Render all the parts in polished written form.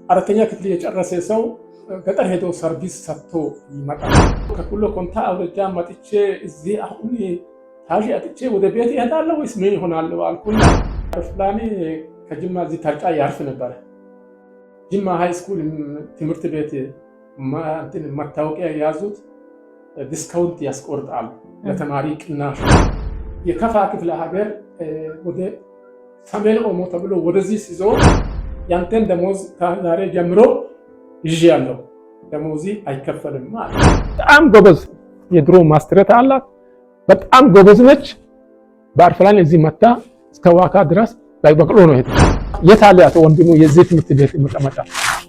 አራተኛ ክፍል የጨረሰ ሰው ገጠር ሄዶ ሰርቪስ ሰጥቶ ይመጣል። ከኩሎ ኮንታ አውረጃ መጥቼ እዚህ አሁን ታጂ አጥቼ ወደ ቤት እሄዳለሁ ወይስ ምን ይሆናል አልኩና አውሮፕላኔ ከጅማ እዚህ ታርጫ ያርፍ ነበር። ጅማ ሃይ ስኩል ትምህርት ቤት መታወቂያ የያዙት ዲስካውንት ያስቆርጣሉ ለተማሪ ቅናሽ። የከፋ ክፍለ ሀገር ወደ ሰሜን ኦሞ ተብሎ ወደዚህ ሲዞር ያንተን ደሞዝ ከዛሬ ጀምሮ ይዤ ያለው ደሞዚ አይከፈልም ማለት። በጣም ጎበዝ የድሮ ማስትሬት አላት። በጣም ጎበዝ ነች። በአውሮፕላን እዚህ መጣ እስከ ዋካ ድረስ በቅሎ ነው ሄደ። የታለ አቶ ወንድሙ የዚህ ትምህርት ቤት መቀመጫ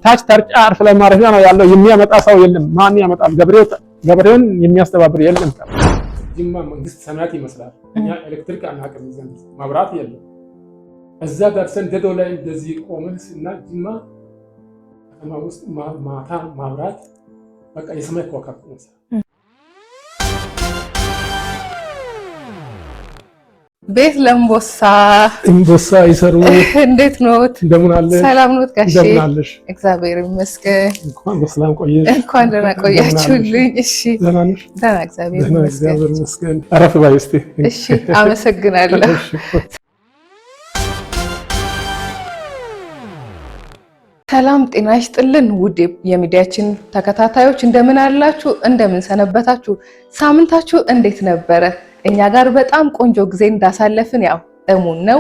ታች ታርጫ አውሮፕላን ማረፊያ ነው ያለው። የሚያመጣ ሰው የለም። ማን ያመጣል? ገበሬውን የሚያስተባብር የለም። ጅማ መንግስት ሰማያት ይመስላል። እኛ ኤሌክትሪክ አናውቅም፣ ዘንድ መብራት የለም። እዛ ደርሰን ደዶ ላይ እንደዚህ ቆመን እና ጅማ ከተማ ውስጥ ማታ ማብራት በቃ የሰማይ ከዋክብት ነው። ቤት ለምቦሳ እምቦሳ ይሰሩ። እንዴት ኖት? እንደምን አለ? ሰላም ኖት ጋሼ? እንደምን አለሽ? እግዚአብሔር ይመስገን። እንኳን በሰላም ቆየሽ። እንኳን ደህና ቆያችሁልኝ። እሺ ደህና ነሽ? ደህና እግዚአብሔር ይመስገን። አረፍ በይ እስቲ። እሺ አመሰግናለሁ። ሰላም ጤና ይስጥልን ውድ የሚዲያችን ተከታታዮች እንደምን አላችሁ? እንደምን ሰነበታችሁ? ሳምንታችሁ እንዴት ነበረ? እኛ ጋር በጣም ቆንጆ ጊዜ እንዳሳለፍን ያው እሙን ነው።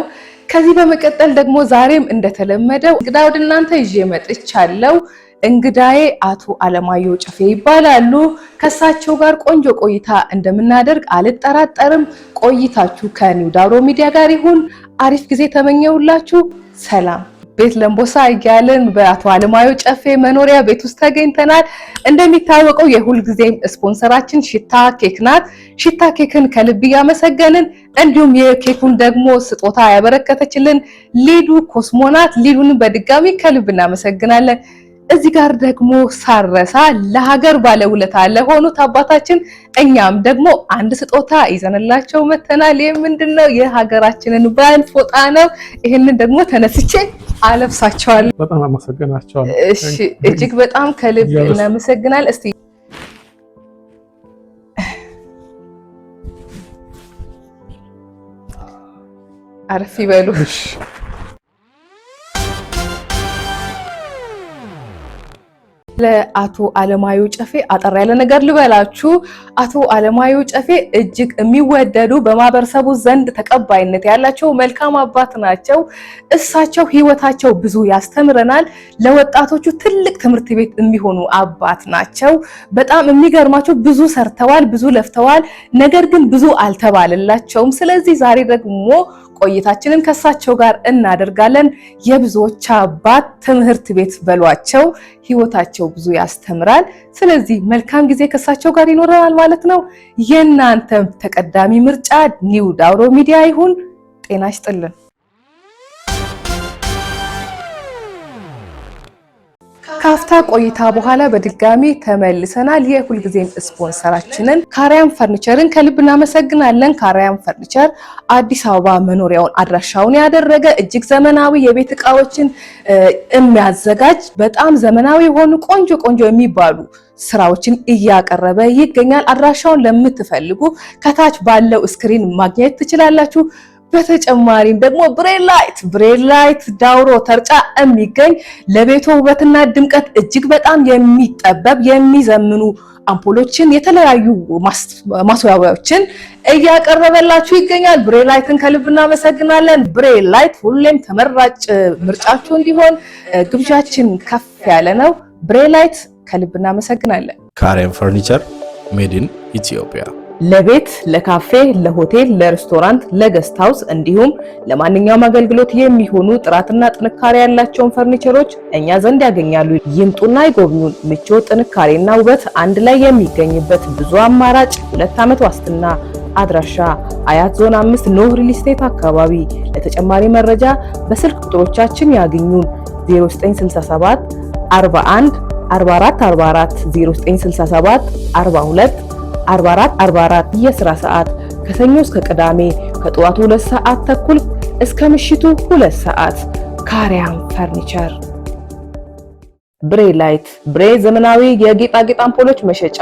ከዚህ በመቀጠል ደግሞ ዛሬም እንደተለመደው እንግዳ ወደ እናንተ ይዤ መጥቻለሁ። እንግዳዬ አቶ አለማየሁ ጨፌ ይባላሉ። ከሳቸው ጋር ቆንጆ ቆይታ እንደምናደርግ አልጠራጠርም። ቆይታችሁ ከኒው ዳውሮ ሚዲያ ጋር ይሁን። አሪፍ ጊዜ ተመኘውላችሁ። ሰላም። ቤት ለምቦሳ እያልን በአቶ አለማየሁ ጨፌ መኖሪያ ቤት ውስጥ ተገኝተናል። እንደሚታወቀው የሁል ጊዜም ስፖንሰራችን ሽታ ኬክ ናት። ሽታ ኬክን ከልብ እያመሰገንን እንዲሁም የኬኩን ደግሞ ስጦታ ያበረከተችልን ሊዱ ኮስሞናት፣ ሊዱን በድጋሚ ከልብ እናመሰግናለን። እዚህ ጋር ደግሞ ሳረሳ ለሀገር ባለውለታ ለሆኑት አባታችን እኛም ደግሞ አንድ ስጦታ ይዘንላቸው መተናል። ምንድነው? የሀገራችንን ባህል ፎጣ ነው። ይሄንን ደግሞ ተነስቼ አለብሳቸዋለሁ። በጣም አመሰግናቸዋለሁ። እሺ እጅግ በጣም ከልብ እናመሰግናል። እስቲ አረፍ ይበሉ። ለአቶ አለማየሁ ጨፌ አጠር ያለ ነገር ልበላችሁ። አቶ አለማየሁ ጨፌ እጅግ የሚወደዱ በማህበረሰቡ ዘንድ ተቀባይነት ያላቸው መልካም አባት ናቸው። እሳቸው ህይወታቸው ብዙ ያስተምረናል። ለወጣቶቹ ትልቅ ትምህርት ቤት የሚሆኑ አባት ናቸው። በጣም የሚገርማቸው ብዙ ሰርተዋል፣ ብዙ ለፍተዋል። ነገር ግን ብዙ አልተባለላቸውም። ስለዚህ ዛሬ ደግሞ ቆይታችንን ከሳቸው ጋር እናደርጋለን። የብዙዎች አባት ትምህርት ቤት በሏቸው። ህይወታቸው ብዙ ያስተምራል። ስለዚህ መልካም ጊዜ ከሳቸው ጋር ይኖረናል ማለት ነው። የእናንተ ተቀዳሚ ምርጫ ኒው ዳውሮ ሚዲያ ይሁን። ጤና ይስጥልን። ካፍታ ቆይታ በኋላ በድጋሚ ተመልሰናል። የሁልጊዜም ስፖንሰራችንን ካሪያም ፈርኒቸርን ከልብ እናመሰግናለን። ካሪያም ፈርኒቸር አዲስ አበባ መኖሪያውን አድራሻውን ያደረገ እጅግ ዘመናዊ የቤት እቃዎችን የሚያዘጋጅ በጣም ዘመናዊ የሆኑ ቆንጆ የሚባሉ ስራዎችን እያቀረበ ይገኛል። አድራሻውን ለምትፈልጉ ከታች ባለው ስክሪን ማግኘት ትችላላችሁ። በተጨማሪም ደግሞ ብሬል ላይት ዳውሮ ተርጫ የሚገኝ ለቤቱ ውበትና ድምቀት እጅግ በጣም የሚጠበብ የሚዘምኑ አምፖሎችን የተለያዩ ማስዋቢያዎችን እያቀረበላችሁ ይገኛል። ብሬል ላይትን ከልብ እናመሰግናለን። ብሬል ላይት ሁሌም ተመራጭ ምርጫችሁ እንዲሆን ግብዣችን ከፍ ያለ ነው። ብሬል ላይት ከልብ እናመሰግናለን። ካሪያም ፈርኒቸር ሜድ ኢን ኢትዮጵያ ለቤት፣ ለካፌ፣ ለሆቴል፣ ለሬስቶራንት፣ ለገስት ሃውስ እንዲሁም ለማንኛውም አገልግሎት የሚሆኑ ጥራትና ጥንካሬ ያላቸውን ፈርኒቸሮች እኛ ዘንድ ያገኛሉ። ይምጡና ይጎብኙን። ምቾት፣ ጥንካሬና ውበት አንድ ላይ የሚገኝበት ብዙ አማራጭ 2 ዓመት ዋስትና። አድራሻ አያት ዞን 5 ኖህ ሪል ስቴት አካባቢ። ለተጨማሪ መረጃ በስልክ ቁጥሮቻችን ያግኙን 0967 41 44 44 0967 42 44 የስራ ሰዓት ከሰኞ እስከ ቅዳሜ ከጠዋቱ 2 ሰዓት ተኩል እስከ ምሽቱ 2 ሰዓት። ካሪያም ፈርኒቸር ብሬ ላይት ብሬ ዘመናዊ የጌጣጌጥ አምፖሎች መሸጫ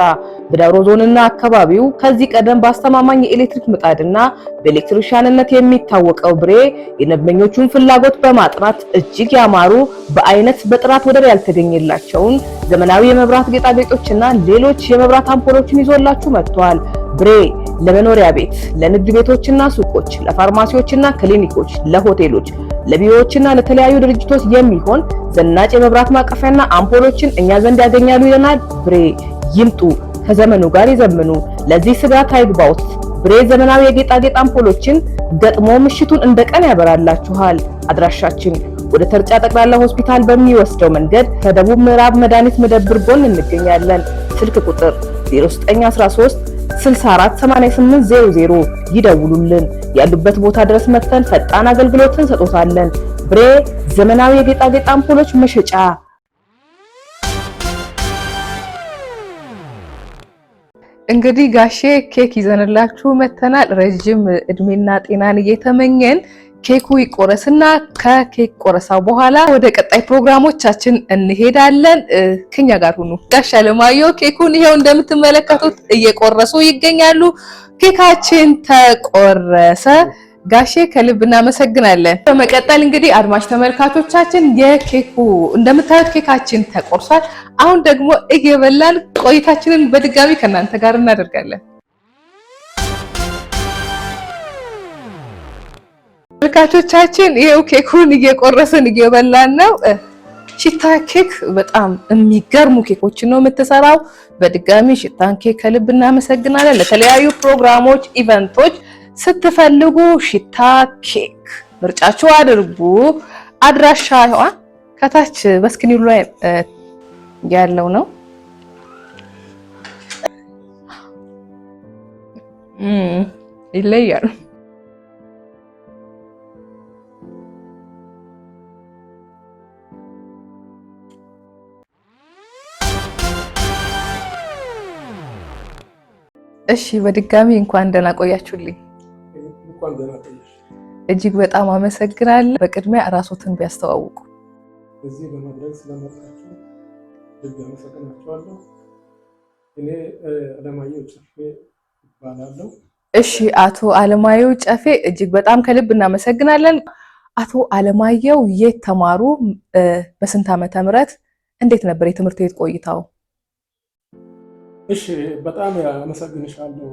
በዳውሮ ዞንና አካባቢው ከዚህ ቀደም በአስተማማኝ የኤሌክትሪክ ምጣድና በኤሌክትሪሻንነት የሚታወቀው ብሬ የደንበኞቹን ፍላጎት በማጥራት እጅግ ያማሩ በአይነት በጥራት ወደር ያልተገኘላቸውን ዘመናዊ የመብራት ጌጣጌጦችና ሌሎች የመብራት አምፖሎችን ይዞላችሁ መጥቷል። ብሬ ለመኖሪያ ቤት፣ ለንግድ ቤቶችና ሱቆች፣ ለፋርማሲዎችና ክሊኒኮች፣ ለሆቴሎች፣ ለቢሮዎችና ለተለያዩ ድርጅቶች የሚሆን ዘናጭ የመብራት ማቀፊያና አምፖሎችን እኛ ዘንድ ያገኛሉ ይለናል። ብሬ ይምጡ፣ ከዘመኑ ጋር ይዘምኑ። ለዚህ ስጋት አይግባውት። ብሬ ዘመናዊ የጌጣጌጥ አምፖሎችን ገጥሞ ምሽቱን እንደ ቀን ያበራላችኋል። አድራሻችን ወደ ተርጫ ጠቅላላ ሆስፒታል በሚወስደው መንገድ ከደቡብ ምዕራብ መድኃኒት መደብር ጎን እንገኛለን። ስልክ ቁጥር 0913 648800 ይደውሉልን። ያሉበት ቦታ ድረስ መጥተን ፈጣን አገልግሎትን እንሰጦታለን። ብሬ ዘመናዊ የጌጣጌጥ አምፖሎች መሸጫ። እንግዲህ ጋሼ ኬክ ይዘንላችሁ መተናል። ረጅም እድሜና ጤናን እየተመኘን ኬኩ ይቆረስና ከኬክ ቆረሳው በኋላ ወደ ቀጣይ ፕሮግራሞቻችን እንሄዳለን። ከኛ ጋር ሁኑ። ጋሽ አለማየሁ ኬኩን ይሄው እንደምትመለከቱት እየቆረሱ ይገኛሉ። ኬካችን ተቆረሰ። ጋሼ ከልብ እናመሰግናለን። በመቀጠል እንግዲህ አድማጭ ተመልካቾቻችን የኬኩ እንደምታዩት ኬካችን ተቆርሷል። አሁን ደግሞ እየበላን ቆይታችንን በድጋሚ ከእናንተ ጋር እናደርጋለን። ተመልካቾቻችን ይሄው ኬኩን እየቆረስን እየበላን ነው። ሽታ ኬክ በጣም የሚገርሙ ኬኮችን ነው የምትሰራው። በድጋሚ ሽታን ኬክ ከልብ እናመሰግናለን። ለተለያዩ ፕሮግራሞች፣ ኢቨንቶች ስትፈልጉ ሽታ ኬክ ምርጫችሁ አድርጉ። አድራሻዋ ከታች በስክሪኑ ላይ ያለው ነው። ይለያል። እሺ በድጋሚ እንኳን ደህና ቆያችሁልኝ። እጅግ በጣም አመሰግናለሁ። በቅድሚያ ራስዎትን ቢያስተዋውቁ። እዚህ በመድረክ ስለመጣችሁ እጅግ አመሰግናችኋለሁ። እኔ አለማየሁ ጨፌ እባላለሁ። እሺ አቶ አለማየሁ ጨፌ እጅግ በጣም ከልብ እናመሰግናለን። አቶ አለማየሁ የት ተማሩ? በስንት ዓመተ ምህረት? እንዴት ነበር የትምህርት ቤት ቆይታው? እሺ በጣም አመሰግንሻለሁ።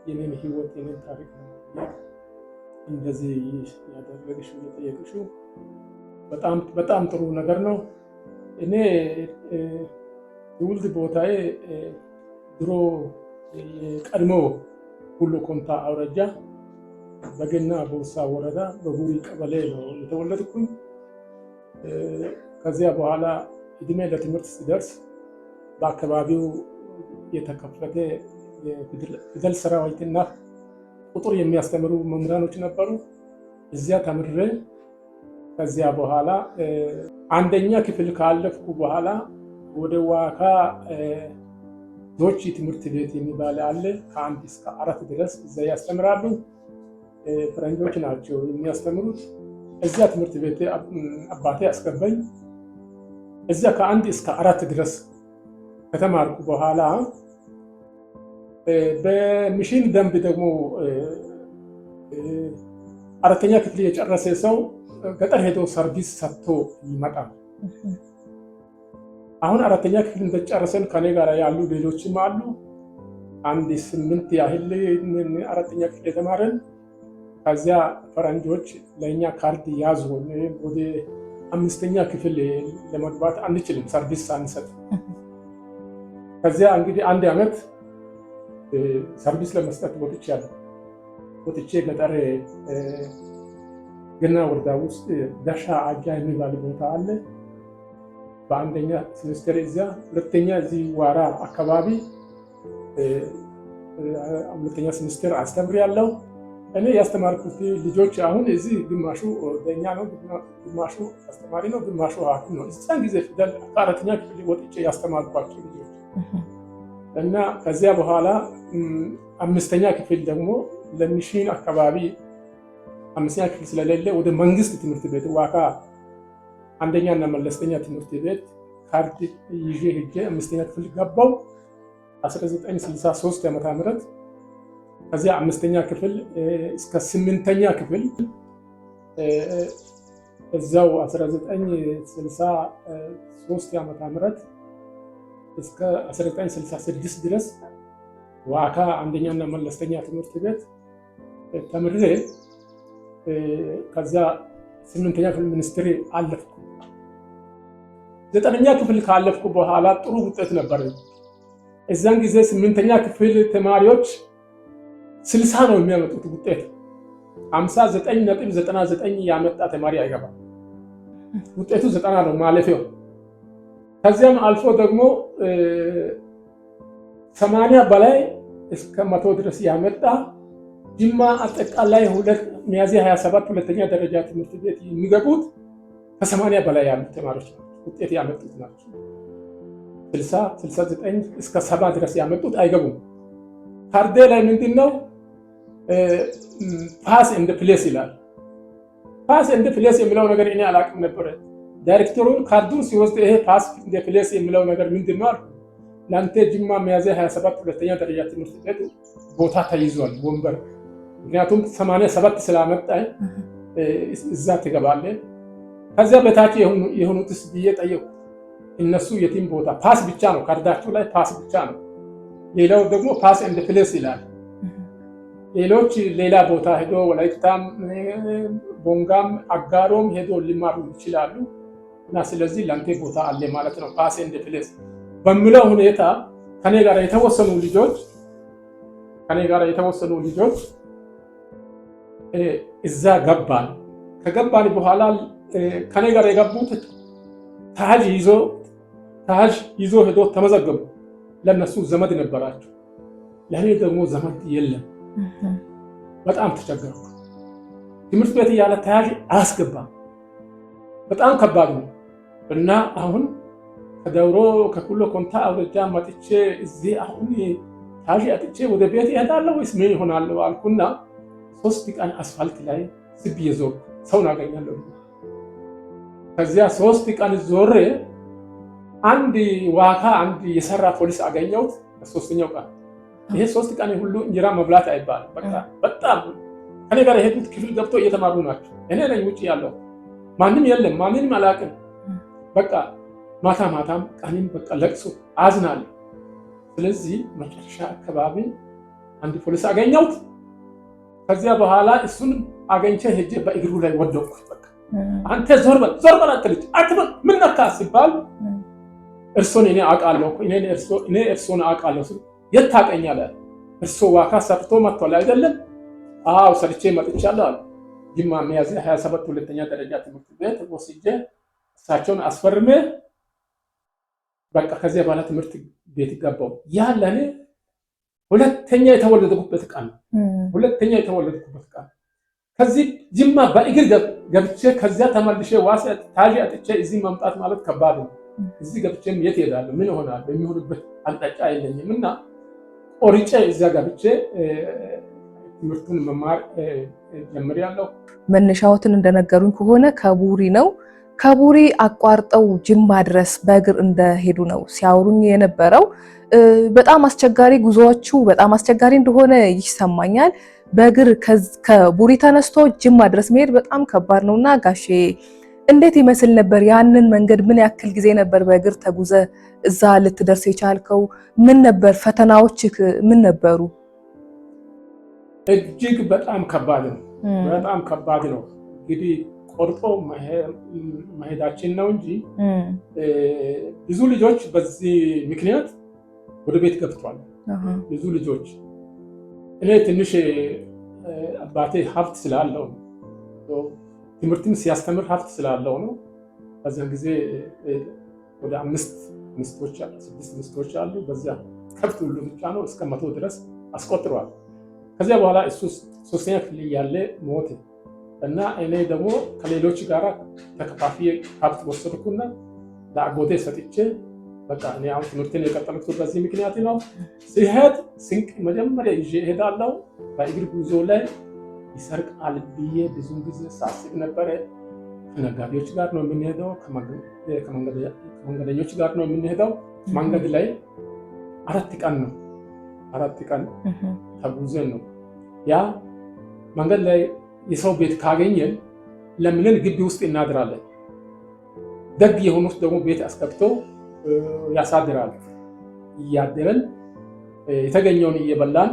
የኔን ህይወት የኔን ታሪክ እንደዚህ ያደረግሽው የጠየቅሽው በጣም ጥሩ ነገር ነው። እኔ የውልድ ቦታዬ ድሮ ቀድሞ ሁሉ ኮንታ አውራጃ በገና በውሳ ወረዳ በቡሪ ቀበሌ ነው የተወለድኩኝ። ከዚያ በኋላ እድሜ ለትምህርት ሲደርስ በአካባቢው የተከፈተ የፊደል ሰራዊትና ቁጥር የሚያስተምሩ መምህራኖች ነበሩ። እዚያ ተምሬ ከዚያ በኋላ አንደኛ ክፍል ካለፍኩ በኋላ ወደ ዋካ ዶች ትምህርት ቤት የሚባል አለ። ከ1 እስከ 4 ድረስ እዛ ያስተምራሉ። ፈረንጆች ናቸው የሚያስተምሩት። እዚያ ትምህርት ቤት አባቴ አስገባኝ። እዚያ ከ1 እስከ 4 ድረስ ከተማርኩ በኋላ በሚሽን ደንብ ደግሞ 4ኛ ክፍል የጨረሰ ሰው ገጠር ሄዶ ሰርቪስ ሰጥቶ ይመጣል። አሁን 4ኛ ክፍል እንደጨረሰን ከኔ ጋር ያሉ ሌሎችም አሉ። 8 ያህል 4ኛ ክፍል የተማረን። ከዚያ ፈረንጆች ለእኛ ካርድ ያዙ። ወደ 5ኛ ክፍል ለመግባት አንችልም ሰርቪስ ሳንሰጥ። ከዚያ እንግዲህ 1 ዓመት ሰርቪስ ለመስጠት ወጥቼ ገጠር ገና ወረዳ ውስጥ ዳሻ አጃ የሚባል ቦታ አለ። በ1ኛ ሴሜስተር እዚያ፣ 2ኛ እዚህ ዋራ አካባቢ 2ኛ ሴሜስተር አስተምሬያለሁ። እኔ ያስተማርኩት ልጆች አሁን እዚህ ግማሹ በእኛ ነው፣ ግማሹ አስተማሪ ነው፣ ግማሹ ሐኪም ነው። እዛን ጊዜ ፊደል ከ4ኛ ክፍል ወጥቼ ያስተማርኳቸው ልጆች እና ከዚያ በኋላ 5ኛ ክፍል ደግሞ ለሚሽን አካባቢ 5ኛ ክፍል ስለሌለ ወደ መንግስት ትምህርት ቤት ዋካ አንደኛና መለስተኛ ትምህርት ቤት ካርድ ይዤ ሄጄ 5ኛ ክፍል ገባው 1963 ዓመተ ምህረት። ከዚያ 5ኛ ክፍል እስከ 8ኛ ክፍል እዛው 1963 ዓመተ ምህረት እስከ 1966 ድረስ ዋካ አንደኛና መለስተኛ ትምህርት ቤት ተምሬ ከዚያ 8ኛ ክፍል ሚኒስትሪ አለፍኩ። 9ኛ ክፍል ካለፍኩ በኋላ ጥሩ ውጤት ነበር። እዛን ጊዜ 8ኛ ክፍል ተማሪዎች 60 ነው የሚያመጡት ውጤት። 59.99 ያመጣ ተማሪ አይገባም። ውጤቱ 90 ነው ማለፊያው። ከዚያም አልፎ ደግሞ 80 በላይ እስከ 100 ድረስ ያመጣ ጅማ አጠቃላይ ሚያዝያ 27 ሁለተኛ ደረጃ ትምህርት ቤት የሚገቡት ከ80 በላይ ያሉ ተማሪዎች ውጤት ያመጡት ናቸው። 60፣ 69 እስከ 70 ድረስ ያመጡት አይገቡም። ካርዴ ላይ ምንድነው ፓስ ኤንድ ፕሌስ ይላል። ፓስ ኤንድ ፕሌስ የሚለው ነገር እኔ አላውቅም ነበር። ዳይሬክተሩን ካርዱን ሲወስድ ይሄ ፓስ ኤንድ ፕሌስ የሚለው ነገር ምንድነው አልኩ። ለአንተ ጅማ ሚያዝያ 27 ሁለተኛ ደረጃ ትምህርት ቤት ቦታ ተይዟል ወንበር፣ ምክንያቱም 87 ስላመጣ እዛ ትገባለህ። ከዚያ በታች የሆኑትስ ብዬ ጠየቁ። እነሱ የቲም ቦታ ፓስ ብቻ ነው፣ ካርዳቸው ላይ ፓስ ብቻ ነው። ሌላው ደግሞ ፓስ ኤንድ ፕሌስ ይላል። ሌሎች ሌላ ቦታ ሄዶ ወላይታም ቦንጋም አጋሮም ሄዶ ሊማሩ ይችላሉ እና ስለዚህ ለአንተ ቦታ አለ ማለት ነው ፓስ ኤንድ ፕሌስ በሚለው ሁኔታ ከኔ ጋር የተወሰኑ ልጆች እዛ ገባን። ከገባን በኋላ ከኔ ጋር የገቡት ታጅ ይዞ ሄዶ ተመዘገቡ። ለነሱ ዘመድ ነበራቸው፣ ለኔ ደግሞ ዘመድ የለም። በጣም ተቸገርኩ። ትምህርት ቤት እያለ ታጅ አያስገባም፣ በጣም ከባድ ነው እና አሁን ከደውሮ ከኩሎ ኮንታ አውረጃ መጥቼ እዚህ አሁን ታጅ አጥቼ ወደ ቤት እሄዳለሁ ወይስ ምን ይሆናል አልኩና 3 ቀን አስፋልት ላይ ዝብ እየዞርኩ ሰውን አገኛለሁ። ከዚያ 3 ቀን ዞሬ አንድ የሰራ ፖሊስ አገኘሁት። በ3ኛው ቀን ይሄ 3 ቀን ሁሉ እንጀራ መብላት አይባልም። በቃ በጣም ከኔ ጋር የሄዱት ክፍል ገብቶ እየተማሩ ናቸው። እኔ ነኝ ውጪ ያለው፣ ማንም የለም፣ ማንንም አላውቅም። በቃ ማታም ቀንም በቃ ለቅሶ አዝናለሁ። ስለዚህ መጨረሻ አካባቢ አንድ ፖሊስ አገኘሁት። ከዚያ በኋላ እሱን አገኝቼ ሄጄ በእግሩ ላይ ወደቅኩ። በቃ አንተ ዞር በል አትልጅ አትበል ምን ነካ ሲባል እርሶን እኔ አውቃለሁ እኔ እርሶን አውቃለሁ ሲል የት ታውቀኛለህ? እርሶ ዋካ ሰርቶ መጥቷል አይደለም? አዎ ሰርቼ መጥቻለሁ አለ። ጅማ ሚያዝያ 27 ሁለተኛ ደረጃ ትምህርት ቤት ወስጄ እሳቸውን አስፈርሜ በቃ ከዚያ በኋላ ትምህርት ቤት ገባሁ። ያ ለኔ ሁለተኛ የተወለድኩበት ቀን። ከዚህ ጅማ በእግር ገብቼ ከዚያ ተመልሼ ዋስ ታጅ አጥቼ እዚህ መምጣት ማለት ከባድ ነው። እዚህ ገብቼም የት ሄዳለሁ? ምን ይሆናል? የሚሆንበት አቅጣጫ የለኝም እና ቆርጬ እዚያ ገብቼ ትምህርቱን መማር ጀምሬያለሁ። መነሻዎትን እንደነገሩኝ ከሆነ ከቡሪ ነው። ከቡሪ አቋርጠው ጅማ ድረስ በእግር እንደሄዱ ነው ሲያወሩኝ የነበረው። በጣም አስቸጋሪ ጉዞዎቹ በጣም አስቸጋሪ እንደሆነ ይሰማኛል። በእግር ከቡሪ ተነስቶ ጅማ ድረስ መሄድ በጣም ከባድ ነውና ጋሼ እንዴት ይመስል ነበር? ያንን መንገድ ምን ያክል ጊዜ ነበር በእግር ተጉዘ እዛ ልትደርስ የቻልከው? ምን ነበር ፈተናዎችህ? ምን ነበሩ? እጅግ በጣም ከባድ ነው። እንግዲህ ቆርጦ መሄዳችን ነው እንጂ ብዙ ልጆች በዚህ ምክንያት ወደ ቤት ገብቷል። ብዙ ልጆች እኔ ትንሽ አባቴ ሀብት ስላለው ትምህርትን ሲያስተምር ሀብት ስላለው ነው። በዚያን ጊዜ ወደ 5 ሚስቶች አሉ፣ 6 ሚስቶች አሉ። በዚያ ከብት ሁሉ ብቻ ነው እስከ 100 ድረስ አስቆጥሯል። ከዚያ በኋላ እሱ 3ኛ ክፍል ያለ ሞተ እና እኔ ደግሞ ከሌሎች ጋር ተከፋፍዬ ሀብት ወሰድኩና ለአጎቴ ሰጥቼ በቃ እኔ አሁን ትምህርትን የቀጠልኩት በዚህ ምክንያት ነው። ሲሄድ ስንቅ መጀመሪያ ይዤ እሄዳለሁ። በእግር ጉዞ ላይ ይሰርቃል ብዬ ብዙ ጊዜ ሳስብ ነበረ። ከነጋዴዎች ጋር ነው የምንሄደው፣ ከመንገደኞች ጋር ነው የምንሄደው። መንገድ ላይ 4 ቀን ተጉዘን ነው ያ መንገድ ላይ የሰው ቤት ካገኘን ለምንን ግቢ ውስጥ እናድራለን። ደግ የሆኑት ደግሞ ቤት አስገብቶ ያሳድራል። እያደረን የተገኘውን እየበላን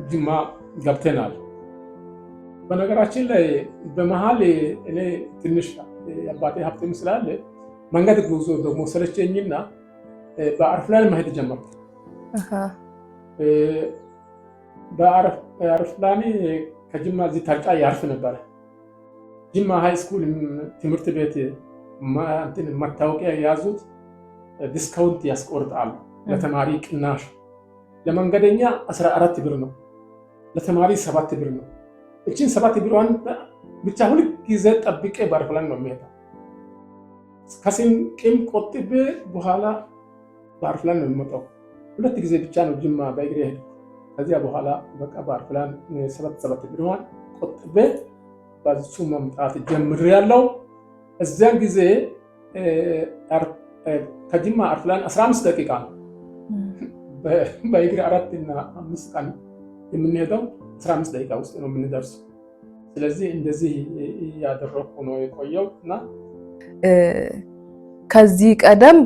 ጅማ ገብተናል። በነገራችን ላይ በመሀል እኔ ትንሽ አባቴ ሀብትም ስላለ መንገድ ጉዞ ደግሞ ሰለቸኝና በአውሮፕላን መሄድ ጀመርኩ። በአውሮፕላን ከጅማ እዚህ ታርጫ ያርፍ ነበረ። ጅማ ሃይ ስኩል ትምህርት ቤት መታወቂያ የያዙት ዲስካውንት ያስቆርጣሉ። ለተማሪ ቅናሽ፣ ለመንገደኛ 14 ብር ነው፣ ለተማሪ 7 ብር ነው። እቺን 7 ብሯን ብቻ ሁል ጊዜ ጠብቄ በአውሮፕላን ነው የሚሄደው። ከስንቄም ቆጥቤ በኋላ በአውሮፕላን ነው የሚመጣው። 2 ጊዜ ብቻ ነው ጅማ በእግሬ ሄድኩ። ከዚያ በኋላ በቃ በአውሮፕላን 7 ብሯን ቆጥቤ በዚሁ መምጣት ጀምሬያለሁ። እዚያን ጊዜ ከጅማ አውሮፕላን 15 ደቂቃ ነው። በእግር 4 እና 5 ቀን የምንሄደው 15 ደቂቃ ውስጥ ነው የምንደርሰው። ስለዚህ እንደዚህ ያደረኩ ነው የቆየው እና ከዚህ ቀደም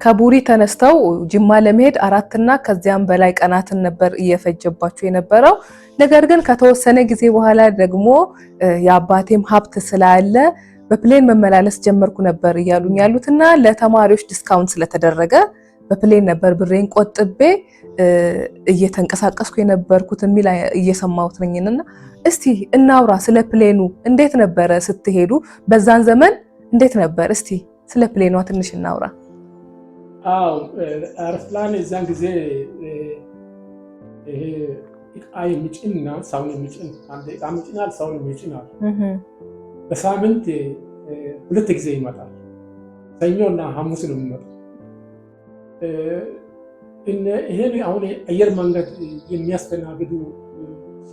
ከቡሪ ተነስተው ጅማ ለመሄድ 4 እና ከዚያም በላይ ቀናትን ነበር እየፈጀባቸው የነበረው። ነገር ግን ከተወሰነ ጊዜ በኋላ ደግሞ የአባቴም ሀብት ስላለ በፕሌን መመላለስ ጀመርኩ ነበር እያሉኝ ያሉትና ለተማሪዎች ዲስካውንት ስለተደረገ በፕሌን ነበር ብሬን ቆጥቤ እየተንቀሳቀስኩ የነበርኩት የሚል እየሰማሁት ነኝና እስቲ እናውራ ስለ ፕሌኑ። እንዴት ነበረ ስትሄዱ? በዛን ዘመን እንዴት ነበር? እስቲ ስለ ፕሌኗ ትንሽ እናውራ። አዎ አውሮፕላን የዛን ጊዜ ይሄ እቃ የሚጭንና ሰውን የሚጭን አንድ እቃ የሚጭናል፣ ሰውን የሚጭናል። በሳምንት 2 ጊዜ ይመጣል። ሰኞና ሐሙስ ነው የሚመጣው። ይሄን አሁን አየር መንገድ የሚያስተናግዱ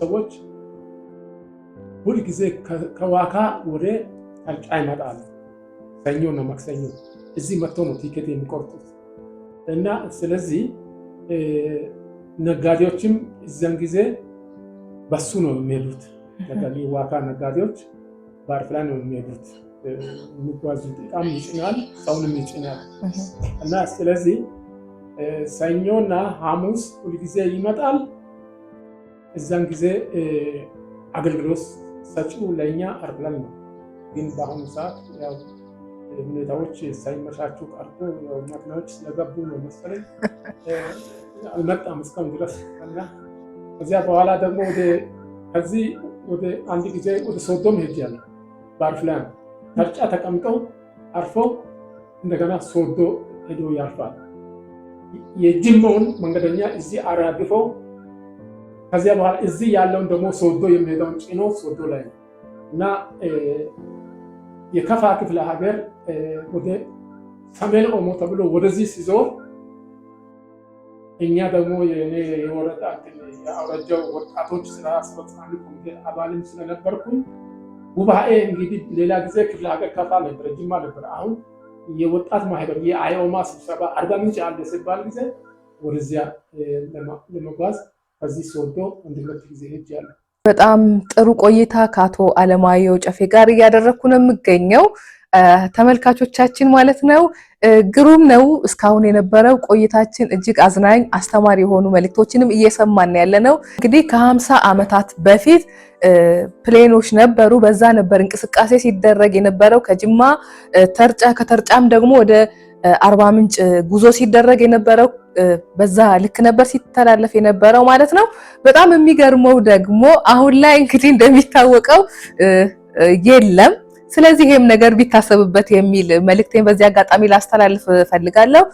ሰዎች ሁል ጊዜ ከዋካ ወደ ታርጫ ይመጣሉ። ሰኞና ማክሰኞ እዚህ መጥቶ ነው ቲኬት የሚቆርጡት እና ስለዚህ ነጋዴዎችም እዚያን ጊዜ በሱ ነው የሚሄዱት። ዋካ ነጋዴዎች በአውሮፕላን ነው የሚሄዱት። የሚጓዙት በጣም ይጭናል፣ ሰውንም ይጭናል እና ስለዚህ ሰኞና ሐሙስ ሁልጊዜ ይመጣል። እዛን ጊዜ አገልግሎት ሰጪው ለእኛ አውሮፕላን ነው። ግን በአሁኑ ሰዓት ያው ሁኔታዎች ሳይመቻቹ ቀርቶ መኪናዎች ስለገቡ ነው መሰለኝ አልመጣም እስካሁን ድረስ እና ከዚያ በኋላ ደግሞ ከዚህ ወደ አንድ ጊዜ ወደ ሶዶም ሄጃለሁ በአውሮፕላን። ታርጫ ተቀምጠው አርፈው እንደገና ሶዶ ሄዶ ያርፋል። የጅማውን መንገደኛ እዚህ አራግፈው ከዚያ በኋላ እዚህ ያለውን ደግሞ ሶዶ የሚሄደውን ጭኖ ሶዶ ላይ ነው እና የከፋ ክፍለ ሀገር ወደ ሰሜን ኦሞ ተብሎ ወደዚህ ሲዞር እኛ ደግሞ የወረዳ የአውራጃው ወጣቶች ስራ አስፈጻሚ ኮሚቴ አባልም ስለነበርኩኝ ጉባኤ እንግዲህ ሌላ ጊዜ ክፍለ ሀገር ከፋ ነበር፣ ጅማ ነበር። አሁን የወጣት ማህበር የአዮማ ስብሰባ አርባ ምንጭ አለ ሲባል ጊዜ ወደዚያ ለመጓዝ ከዚህ ሶዶ 2 ጊዜ ሄጃለሁ። በጣም ጥሩ ቆይታ ከአቶ አለማየሁ ጨፌ ጋር እያደረኩ ነው የምገኘው ተመልካቾቻችን ማለት ነው። ግሩም ነው እስካሁን የነበረው ቆይታችን። እጅግ አዝናኝ አስተማሪ የሆኑ መልእክቶችንም እየሰማን ያለነው። እንግዲህ ከ50 ዓመታት በፊት ፕሌኖች ነበሩ። በዛ ነበር እንቅስቃሴ ሲደረግ የነበረው ከጅማ ተርጫ፣ ከተርጫም ደግሞ ወደ አርባ ምንጭ ጉዞ ሲደረግ የነበረው በዛ ልክ ነበር ሲተላለፍ የነበረው ማለት ነው። በጣም የሚገርመው ደግሞ አሁን ላይ እንግዲህ እንደሚታወቀው የለም። ስለዚህ ይሄም ነገር ቢታሰብበት የሚል መልእክቴን በዚህ አጋጣሚ ላስተላልፍ ፈልጋለሁ።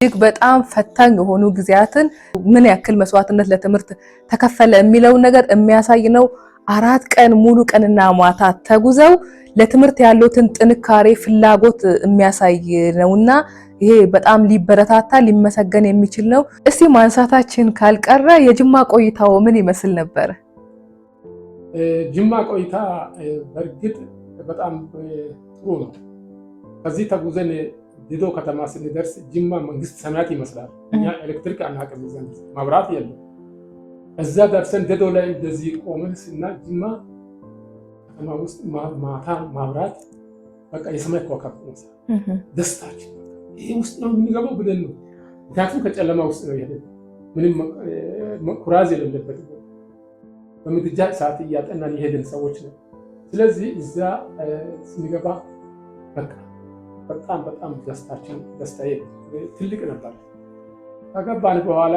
እጅግ በጣም ፈታኝ የሆኑ ጊዜያትን ምን ያክል መስዋዕትነት ለትምህርት ተከፈለ የሚለውን ነገር የሚያሳይ ነው። 4 ቀን ሙሉ ቀንና ማታ ተጉዘው ለትምህርት ያሉትን ጥንካሬ ፍላጎት የሚያሳይ ነውና ይሄ በጣም ሊበረታታ ሊመሰገን የሚችል ነው። እስቲ ማንሳታችን ካልቀረ የጅማ ቆይታው ምን ይመስል ነበር? ጅማ ቆይታ በእርግጥ በጣም ጥሩ ነው። ከዚህ ተጉዘን ዲዶ ከተማ ስንደርስ ጅማ መንግስት ሰማያት ይመስላል። እኛ ኤሌክትሪክ አናውቅም፣ ዘንድ መብራት የለም። እዛ ደርሰን ዲዶ ላይ እንደዚህ ቆመን እና ጅማ ከተማ ውስጥ ማታ ማብራት በቃ የሰማይ ከዋክብት ይመስላል። ደስታችን ይሄ ውስጥ ነው የምንገባው ብለን ነው። ምክንያቱም ከጨለማ ውስጥ ነው የሄደን፣ ምንም ኩራዝ የሌለበት በምድጃ ሰዓት እያጠናን የሄደን ሰዎች ነው። ስለዚህ እዛ ስንገባ በቃ በጣም ደስታዬ ትልቅ ነበር። ከገባን በኋላ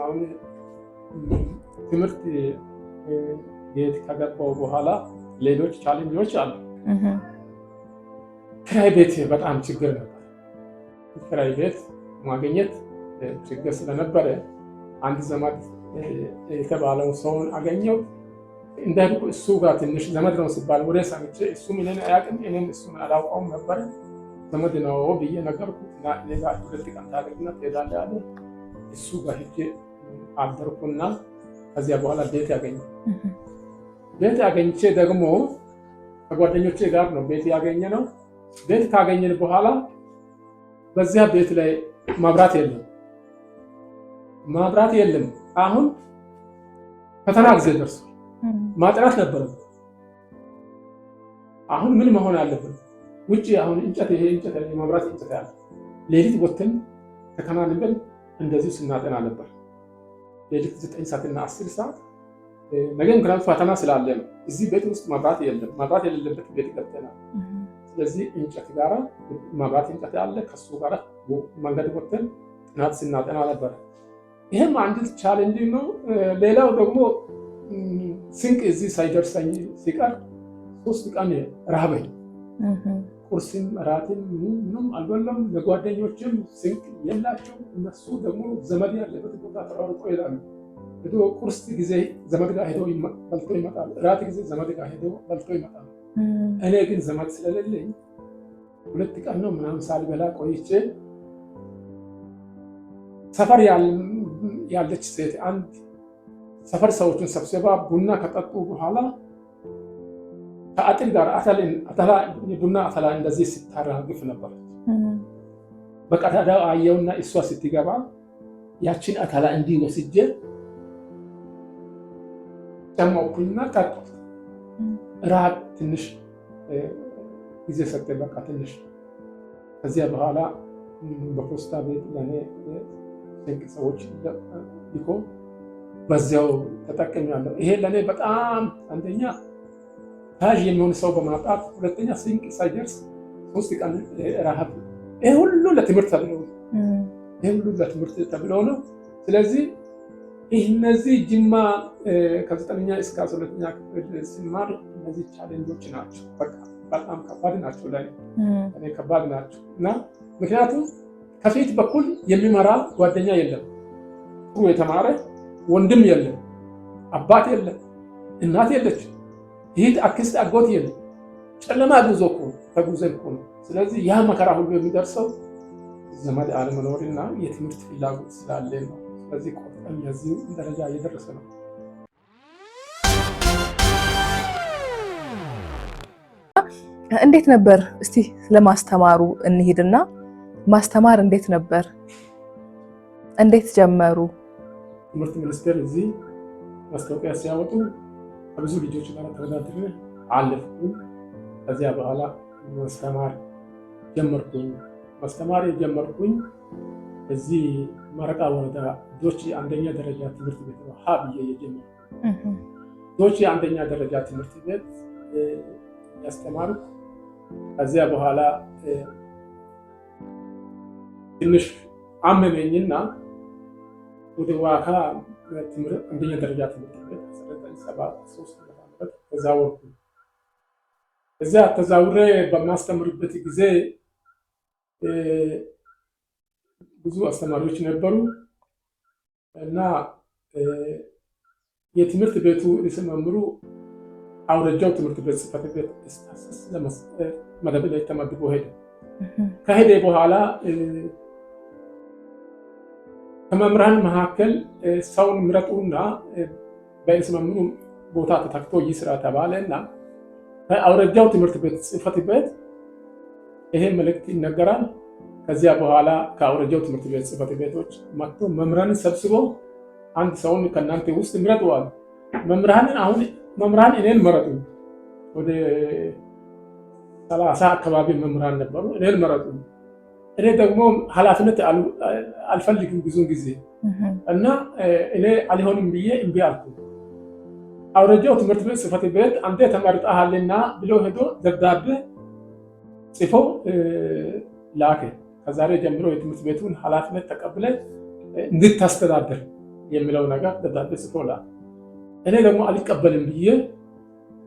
አሁን ትምህርት ቤት ከገባው በኋላ ሌሎች ቻሌንጆች አሉ። ኪራይ ቤት በጣም ችግር ነበር። ኪራይ ቤት ማግኘት ችግር ስለነበረ አንድ ዘመድ የተባለው ሰውን አገኘው። እንዳልኩ እሱ ጋር ትንሽ ዘመድ ነው ሲባል ወደ ሰምቼ እሱም እኔን አያውቅም እኔም እሱን አላውቀውም ነበር። ዘመድ ነው ብዬ ነገርኩት እና እኔ ጋር 2 ቀን ታገኝና ትሄዳለህ አለ። እሱ ጋር ሄጄ አደርኩና ከዚያ በኋላ ቤት ያገኘው። ቤት ያገኝቼ ደግሞ ከጓደኞቼ ጋር ነው ቤት ያገኘ ነው። ቤት ካገኘን በኋላ በዚያ ቤት ላይ መብራት የለም። አሁን ፈተና ጊዜ ደርሷል። ማጥራት ነበረብን። አሁን ምን መሆን አለብን? ውጪ አሁን እንጨት የመብራት እንጨት ያለ ሌሊት ወጥተን ተከናንበን እንደዚሁ ስናጠና ነበር። ሌሊት 9 ሰዓትና 10 ሰዓት ነገ ምክንያቱም ፈተና ስላለ ነው። እዚህ ቤት ውስጥ መብራት የለም። መብራት የሌለበት ቤት ገብተናል። ስለዚህ እንጨት ጋራ መብራት እንጨት ያለ ከሱ ጋራ መንገድ ወጥተን ጥናት ስናጠና ነበር። ይህም አንድ ቻሌንጅ ነው። ሌላው ደግሞ ስንቅ እዚህ ሳይደርሰኝ ሲቀር 3 ቀን ረሃበኝ። ቁርስም እራትም ምንም አልበላም። ለጓደኞችም ስንቅ የላቸው። እነሱ ደግሞ ዘመድ ያለበት ቦታ ተሯሩጦ ይሄዳሉ። ቁርስ ጊዜ ዘመድ ጋር ሄደው በልቶ ይመጣሉ። እራት ጊዜ ዘመድ ጋር ሄደው በልቶ ይመጣሉ። እኔ ግን ዘመድ ስለሌለኝ 2 ቀን ነው ምናምን ሳልበላ ቆይቼ ሰፈር ያለች ሴት አንድ ሰፈር ሰዎችን ሰብስባ ቡና ከጠጡ በኋላ ከአጥር ጋር ቡና አተላ እንደዚህ ስታራግፍ ነበር። በቀዳዳ አየውና እሷ ስትገባ ያችን አተላ እንዲህ ወስጄ ጨመኩና ጠጣሁ። ራብ ትንሽ ጊዜ ሰጠ። በቃ ትንሽ ከዚያ በኋላ በፖስታ ቤት ለኔ ስንቅ ሰዎች ልኮ በዚያው ተጠቅሜያለሁ። ይሄ ለኔ በጣም አንደኛ ታጅ የሚሆን ሰው በማጣት፣ ሁለተኛ ስንቅ ሳይደርስ 3 ቀን ረሃብ። ይሄ ሁሉ ለትምህርት ተብሎ ነው። ስለዚህ እነዚህ ጅማ ከ9ኛ እስከ 12ኛ ክፍል ሲማር እነዚህ ቻሌንጆች ናቸው። በጣም ከባድ ናቸው ለኔ ከባድ ናቸው እና ምክንያቱም ከፊት በኩል የሚመራ ጓደኛ የለም፣ ጥሩ የተማረ ወንድም የለም፣ አባት የለም፣ እናት የለች፣ ይህ አክስት አጎት የለም። ጨለማ ጉዞ ተጉዘን እኮ ነው። ስለዚህ ያ መከራ ሁሉ የሚደርሰው ዘመድ አለመኖርና የትምህርት ፍላጎት ስላለ ነው። ስለዚህ ቆጠን የዚህ ደረጃ እየደረሰ ነው። እንዴት ነበር? እስቲ ስለማስተማሩ እንሂድና ማስተማር እንዴት ነበር? እንዴት ጀመሩ? ትምህርት ሚኒስቴር እዚህ ማስታወቂያ ሲያወጡ ከብዙ ልጆች ጋር ተወዳድሬ አለፍኩኝ። ከዚያ በኋላ ማስተማር ጀመርኩኝ። እዚህ መረቃ ወረዳ ዶች አንደኛ ደረጃ ትምህርት ቤት ነው ሀብዬ የጀመርኩት። ዶች አንደኛ ደረጃ ትምህርት ቤት ያስተማሩት። ከዚያ በኋላ ትንሽ አመመኝና ወደ ዋካ አንደኛ ደረጃ ትምህርት ቤት 1973 ተዛወርኩ። እዚያ ተዛውሬ በማስተምርበት ጊዜ ብዙ አስተማሪዎች ነበሩ እና የትምህርት ቤቱ ርዕሰ መምህሩ አውረጃው ትምህርት ቤት ጽሕፈት ቤት መደብ ላይ ተመድቦ ሄደ። ከሄደ በኋላ ከመምህራን መካከል ሰውን ምረጡና በርዕሰ መምህሩ ቦታ ተተክቶ ይስራ ተባለና ከአውራጃው ትምህርት ቤት ጽሕፈት ቤት ይሄ መልእክት ይነገራል። ከዚያ በኋላ ከአውራጃው ትምህርት ቤት ጽሕፈት ቤቶች መጥቶ መምህራንን ሰብስቦ አንድ ሰውን ከእናንተ ውስጥ ምረጡዋል። መምህራን እኔን መረጡ። ወደ 30 አካባቢ መምህራን ነበሩ። እኔን መረጡ። እኔ ደግሞ ኃላፊነት አልፈልግም ብዙ ጊዜ እና እኔ አልሆንም ብዬ እምቢ አልኩ። አውራጃው ትምህርት ቤት ጽሕፈት ቤት አንተ ተመርጠሃልና ብሎ ሄዶ ደብዳቤ ጽፎ ላከ። ከዛሬ ጀምሮ የትምህርት ቤቱን ኃላፊነት ተቀብለ እንድታስተዳድር የሚለው ነገር ደብዳቤ ጽፎ ላከ። እኔ ደግሞ አልቀበልም ብዬ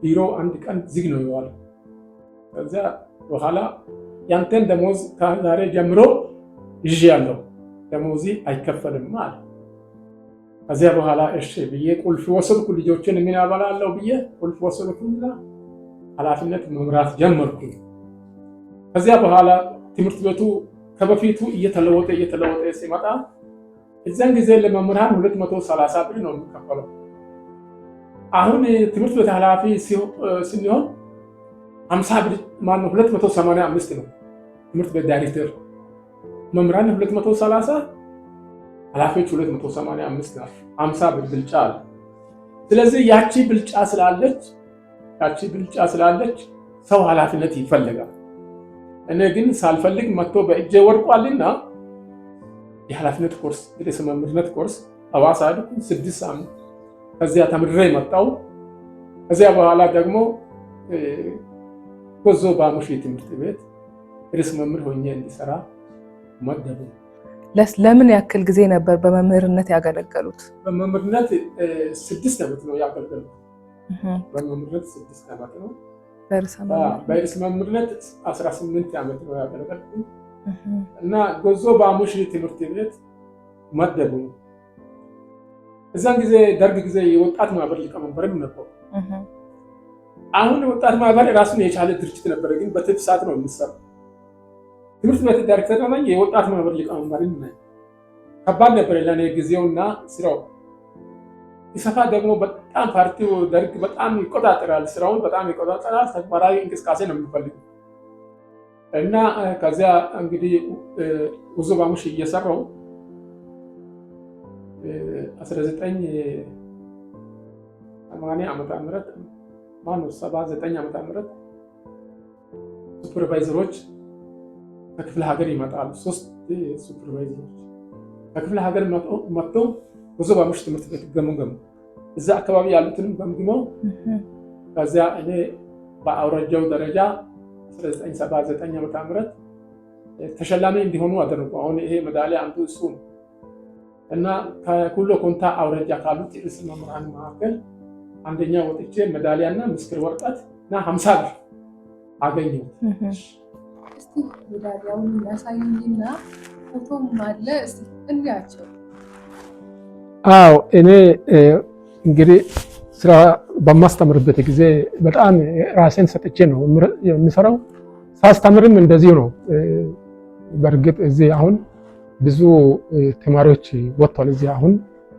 ቢሮ አንድ ቀን ዝግ ነው የዋለው። ከዚያ በኋላ ያንተን ደሞዝ ከዛሬ ጀምሮ ይዤ ያለው ደሞዚ አይከፈልም አለ። ከዚያ በኋላ እሺ ብዬ ቁልፍ ወሰድኩ። ልጆችን ምን ያበላለሁ ብዬ ቁልፍ ወሰድኩና ኃላፊነት መምራት ጀመርኩ። ከዚያ በኋላ ትምህርት ቤቱ ከበፊቱ እየተለወጠ ሲመጣ እዛን ጊዜ ለመምህራን 230 ብር ነው የሚከፈለው። አሁን ትምህርት ቤት ኃላፊ ሲሆን 50 ብር 285 ነው። ትምህርት ቤት ዳይሬክተር መምህራን 230 ኃላፊዎች 285 ናቸው። 50 ብር ብልጫ አለ። ስለዚህ ያቺ ብልጫ ስላለች ሰው ኃላፊነት ይፈልጋል። እኔ ግን ሳልፈልግ መጥቶ በእጄ ወድቋልና የኃላፊነት ኮርስ የርዕሰ መምህርነት ኮርስ ሐዋሳ 6 ሳምንት ከዚያ ተምሬ መጣሁ። ከዚያ በኋላ ደግሞ ጎዞ ባሙሽ ትምህርት ቤት ርዕሰ መምህር ሆኜ እንዲሰራ መደቡ። ለምን ያክል ጊዜ ነበር በመምህርነት ያገለገሉት? በመምህርነት 6 ዓመት ነው ያገለገሉት። በመምህርነት 6 ዓመት ነው። በርዕሰ መምህርነት 18 ዓመት ነው ያገለገሉት እና ጎዞ ባሙሽ ትምህርት ቤት መደቡ። እዛን ጊዜ ደርግ ጊዜ የወጣት ማህበር ሊቀመንበርም ነበር። አሁን የወጣት ማህበር ራሱን የቻለ ድርጅት ነበር፣ ግን በትርፍ ሰዓት ነው የሚሰራው። ትምህርት ቤት ዳይሬክተር ነኝ፣ የወጣት ማህበር ሊቀመንበርም ነኝ። ከባድ ነበር ለኔ ጊዜውና ስራው። ኢሰፓ ደግሞ በጣም ፓርቲው ደርግ በጣም ይቆጣጠራል፣ ስራውን በጣም ይቆጣጠራል። ተግባራዊ እንቅስቃሴ ነው የሚፈልገው እና ከዚያ እንግዲህ ጎዞ ባሙሽ እየሰራው 1980 ዓመተ ምህረት 79 ዓመተ ምህረት ሱፐርቫይዘሮች ከክፍለ ሀገር ይመጣሉ። 3 ሱፐርቫይዘሮች ከክፍለ ሀገር መጥተው ጎዞ ባሙሽ ትምህርት ቤት ገመገሙ። እዛ አካባቢ ያሉትንም ገምግመው ከዚያ እኔ በአውራጃው ደረጃ 1979 ዓመተ ምህረት ተሸላሚ እንዲሆኑ አደረጉ። አሁን ይሄ ሜዳሊያ አንዱ እሱ ነው እና ከኩሎ ኮንታ አውራጃ ካሉት ርዕሰ መምህራን መካከል አንደኛ ወጥቼ ሜዳሊያና ምስክር ወረቀት እና 50 ብር አገኘሁ። እስቲ ሜዳሊያውን ያሳዩኝና ፎቶም አለ እስቲ እንያቸው። አዎ እኔ እንግዲህ ስራ በማስተምርበት ጊዜ በጣም ራሴን ሰጥቼ ነው የሚሰራው። ሳስተምርም እንደዚሁ ነው። በእርግጥ እዚህ አሁን ብዙ ተማሪዎች ወጥቷል። እዚህ አሁን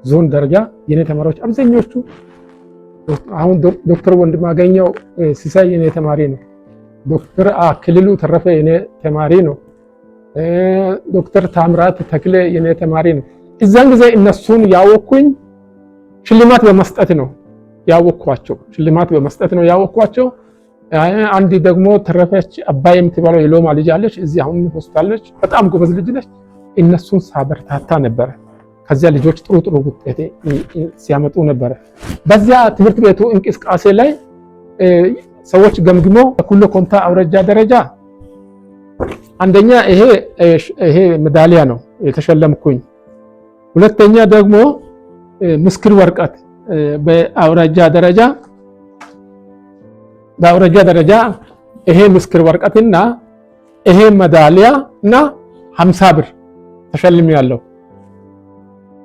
ዞን ደረጃ የኔ ተማሪዎች አብዛኞቹ አሁን ዶክተር ወንድማገኘው ሲሳይ የኔ ተማሪ ነው። ዶክተር አክልሉ ተረፈ የኔ ተማሪ ነው። ዶክተር ታምራት ተክለ የኔ ተማሪ ነው። እዛን ጊዜ እነሱን ያወኩኝ ሽልማት በመስጠት ነው ያወኳቸው። አንድ ደግሞ ተረፈች አባይ የምትባለው የሎማ ልጅ አለች፣ እዚህ አሁን ሆስፒታሎች በጣም ጎበዝ ልጅ ነች። እነሱን ሳበረታታ ነበረ። ከዚያ ልጆች ጥሩ ውጤት ሲያመጡ ነበረ። በዚያ ትምህርት ቤቱ እንቅስቃሴ ላይ ሰዎች ገምግመው ኩሎ ኮንታ አውራጃ ደረጃ አንደኛ ይሄ ሜዳሊያ ነው የተሸለምኩኝ። ሁለተኛ ደግሞ ምስክር ወረቀት በአውራጃ ደረጃ ይሄ ምስክር ወረቀትና ይሄ ሜዳሊያ እና 50 ብር ተሸልሜያለሁ።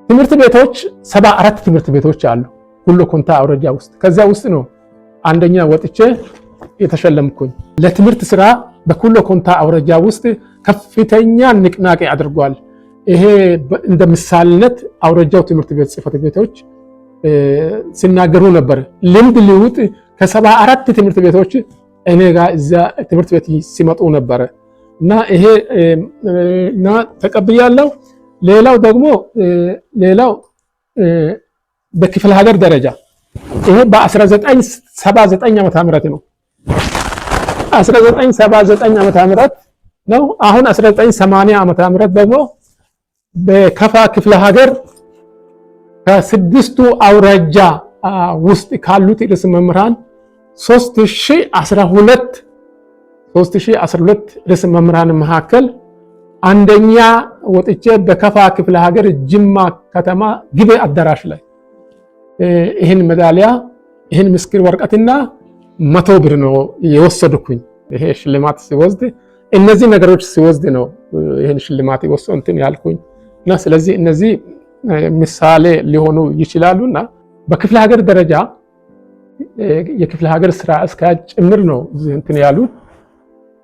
ትምህርት ቤቶች 74 ትምህርት ቤቶች አሉ ኩሎ ኮንታ አውራጃ ውስጥ። ከዛ ውስጥ ነው አንደኛ ወጥቼ የተሸለምኩኝ። ለትምህርት ስራ በኩሎ ኮንታ አውራጃ ውስጥ ከፍተኛ ንቅናቄ አድርጓል። ይሄ እንደ ምሳሌነት አውራጃው ትምህርት ቤት ጽሕፈት ቤቶች ሲናገሩ ነበር። ልምድ ልውጥ ከ74 ትምህርት ቤቶች እኔ ጋር እዛ ትምህርት ቤት ሲመጡ ነበር እና ይሄ እና ተቀብያለሁ። ሌላው ደግሞ በክፍለ ሀገር ደረጃ ይሄ በ1979 ዓመተ ምህረት ነው። 1979 ዓመተ ምህረት ነው። አሁን 1980 ዓመተ ምህረት ደግሞ በከፋ ክፍለ ሀገር ከስድስቱ አውራጃ ውስጥ ካሉት ርዕሰ መምህራን 3012 ርዕሰ መምህራን መካከል አንደኛ ወጥቼ በከፋ ክፍለ ሀገር ጅማ ከተማ ግቤ አዳራሽ ላይ ይህን ሜዳሊያ ይህን ምስክር ወረቀትና 100 ብር ነው የወሰድኩኝ። ይሄ ሽልማት ሲወስድ እነዚህ ነገሮች ሲወስድ ነው ይህን ሽልማት የወሰድኩኝ እንትን ያልኩኝ እና ስለዚህ እነዚህ ምሳሌ ሊሆኑ ይችላሉና በክፍለ ሀገር ደረጃ የክፍለ ሀገር ስራ አስኪያጅ ጭምር ነው እንትን ያሉት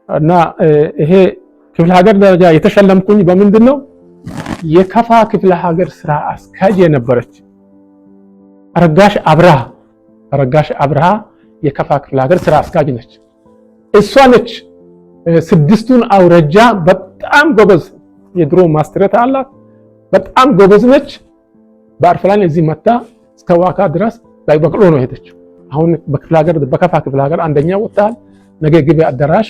እና ይሄ ክፍለ ሀገር ደረጃ የተሸለምኩኝ በምንድን ነው? የከፋ ክፍለ ሀገር ስራ አስኪያጅ የነበረች አረጋሽ አብርሃ የከፋ ክፍለ ሀገር ስራ አስኪያጅ ነች። እሷ ነች ስድስቱን አውራጃ በጣም ጎበዝ የድሮ ማስተርት አላት። በጣም ጎበዝ ነች። በአርፍላን እዚህ መጣ እስከ ዋካ ድረስ ላይ በቅሎ ነው ሄደችው። አሁን በከፋ ክፍለ ሀገር አንደኛ ወጣል። ነገ ግቤ አዳራሽ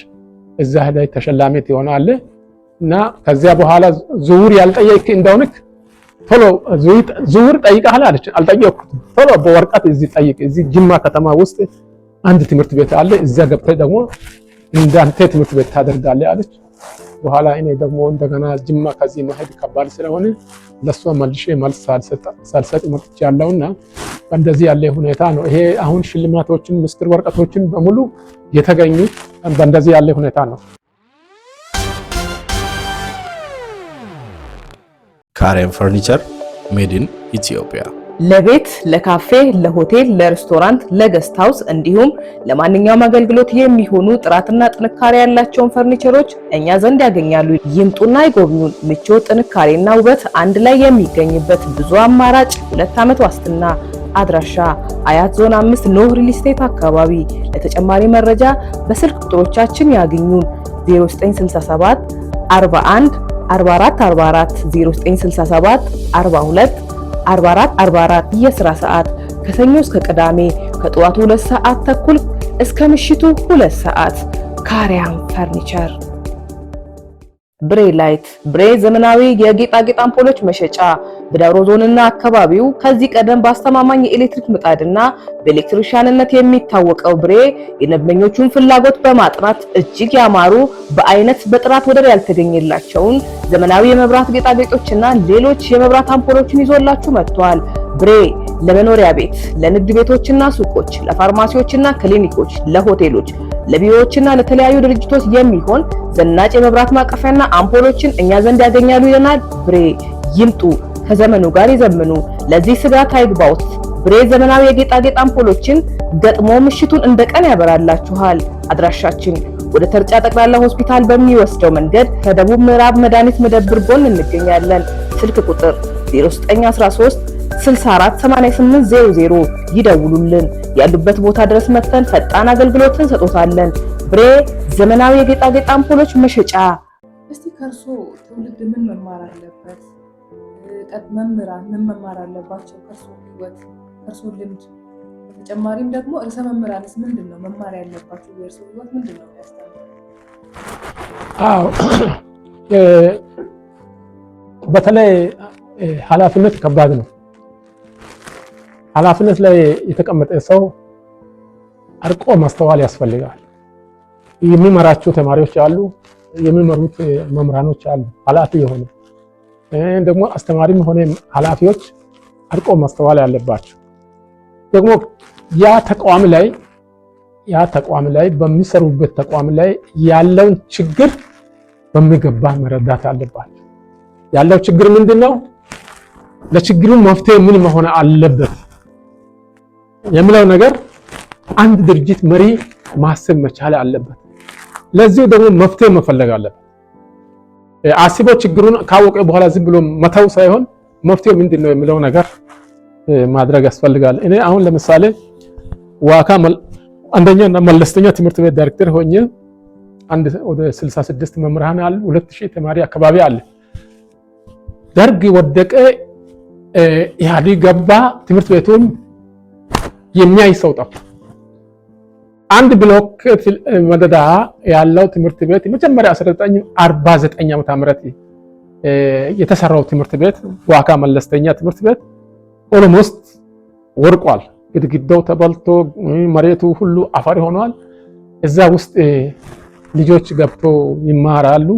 እዛ ላይ ተሸላሚ ትሆናለህ እና ከዚያ በኋላ ዙር ያልጠየቅ እንደሆነክ ቶሎ ዙር ጠይቀሃል አለች። አልጠየቅኩትም። ቶሎ በወረቀት እዚህ ጠይቅ። እዚህ ጅማ ከተማ ውስጥ አንድ ትምህርት ቤት አለ። እዛ ገብተህ ደግሞ እንዳንተ ትምህርት ቤት ታደርጋለህ አለች። በኋላ እኔ ደግሞ እንደገና ጅማ ከዚህ መሄድ ከባድ ስለሆነ ለሷ መልሼ መልስ ሳልሰጥ መጥቻለሁና በእንደዚህ ያለ ሁኔታ ነው። ይሄ አሁን ሽልማቶችን ምስክር ወረቀቶችን በሙሉ የተገኙት በእንደዚህ ያለ ሁኔታ ነው። ካሬም ፈርኒቸር ሜድ ኢን ኢትዮጵያ ለቤት፣ ለካፌ፣ ለሆቴል፣ ለሬስቶራንት፣ ለገስት ሃውስ እንዲሁም ለማንኛውም አገልግሎት የሚሆኑ ጥራትና ጥንካሬ ያላቸውን ፈርኒቸሮች እኛ ዘንድ ያገኛሉ። ይምጡና ይጎብኙን። ምቾት፣ ጥንካሬና ውበት አንድ ላይ የሚገኝበት ብዙ አማራጭ 2 ዓመት ዋስትና። አድራሻ አያት ዞን 5 ኖህ ሪል ስቴት አካባቢ። ለተጨማሪ መረጃ በስልክ ቁጥሮቻችን ያገኙን 0967 41 44 44 0967 42 44 የስራ ሰዓት ከሰኞ እስከ ቅዳሜ ከጠዋቱ 2 ሰዓት ተኩል እስከ ምሽቱ 2 ሰዓት። ካሬም ፈርኒቸር። ብሬ ላይት ብሬ ዘመናዊ የጌጣጌጥ አምፖሎች መሸጫ በዳውሮ ዞንና አካባቢው ከዚህ ቀደም በአስተማማኝ የኤሌክትሪክ ምጣድና በኤሌክትሪሻንነት የሚታወቀው ብሬ የደንበኞቹን ፍላጎት በማጥራት እጅግ ያማሩ በአይነት በጥራት ወደር ያልተገኘላቸውን ዘመናዊ የመብራት ጌጣጌጦችና ሌሎች የመብራት አምፖሎችን ይዞላችሁ መጥቷል። ብሬ ለመኖሪያ ቤት፣ ለንግድ ቤቶችና ሱቆች፣ ለፋርማሲዎችና ክሊኒኮች፣ ለሆቴሎች፣ ለቢሮዎችና ለተለያዩ ድርጅቶች የሚሆን ዘናጭ የመብራት ማቀፊያና አምፖሎችን እኛ ዘንድ ያገኛሉ ይለናል። ብሬ ይምጡ፣ ከዘመኑ ጋር ይዘምኑ። ለዚህ ስጋት አይግባውት። ብሬ ዘመናዊ የጌጣጌጥ አምፖሎችን ገጥሞ ምሽቱን እንደ ቀን ያበራላችኋል። አድራሻችን ወደ ተርጫ ጠቅላላ ሆስፒታል በሚወስደው መንገድ ከደቡብ ምዕራብ መድኃኒት መደብር ጎን እንገኛለን። ስልክ ቁጥር 0913 648800 ይደውሉልን። ያሉበት ቦታ ድረስ መጥተን ፈጣን አገልግሎትን እንሰጦታለን። ብሬ ዘመናዊ የጌጣጌጥ አምፖሎች መሸጫ። እስቲ ከርሶ ትውልድ ምን መማር አለበት? መምህራን ምን መማር አለባቸው? ከርሶ ህይወት፣ ከርሶ ልምድ በተጨማሪም ደግሞ ርዕሰ መምህራንስ ምንድን ነው መማር ያለባቸው? የእርሶ ህይወት ምንድን ነው ያስተምራል? በተለይ ኃላፊነት ከባድ ነው። ኃላፊነት ላይ የተቀመጠ ሰው አርቆ ማስተዋል ያስፈልጋል። የሚመራቸው ተማሪዎች አሉ፣ የሚመሩት መምህራኖች አሉ። ኃላፊ የሆነ ደግሞ አስተማሪም ሆነ ኃላፊዎች አርቆ ማስተዋል ያለባቸው ደግሞ ያ ተቋም ላይ በሚሰሩበት ተቋም ላይ ያለውን ችግር በሚገባ መረዳት አለባቸው። ያለው ችግር ምንድነው? ለችግሩ መፍትሄ ምን መሆን አለበት የሚለው ነገር አንድ ድርጅት መሪ ማሰብ መቻል አለበት። ለዚህ ደግሞ መፍትሄ መፈለግ አለበት። አስቦ ችግሩን ካወቀ በኋላ ዝም ብሎ መተው ሳይሆን መፍትሄው ምንድነው የሚለው ነገር ማድረግ ያስፈልጋል። እኔ አሁን ለምሳሌ ዋካ አንደኛ እና መለስተኛ ትምህርት ቤት ዳይሬክተር ሆኜ ወደ 66 መምህራን አሉ፣ 2000 ተማሪ አካባቢ አለ። ደርግ ወደቀ፣ ኢህአዴግ ገባ፣ ትምህርት ቤቱን የሚያይ ሰው ጠፋ። አንድ ብሎክ መደዳ ያለው ትምህርት ቤት መጀመሪያ 1949 ዓመተ ምህረት የተሰራው ትምህርት ቤት ዋካ መለስተኛ ትምህርት ቤት ኦልሞስት ወርቋል። ግድግዳው ተበልቶ መሬቱ ሁሉ አፈር ሆኗል። እዛ ውስጥ ልጆች ገብቶ ይማራሉ።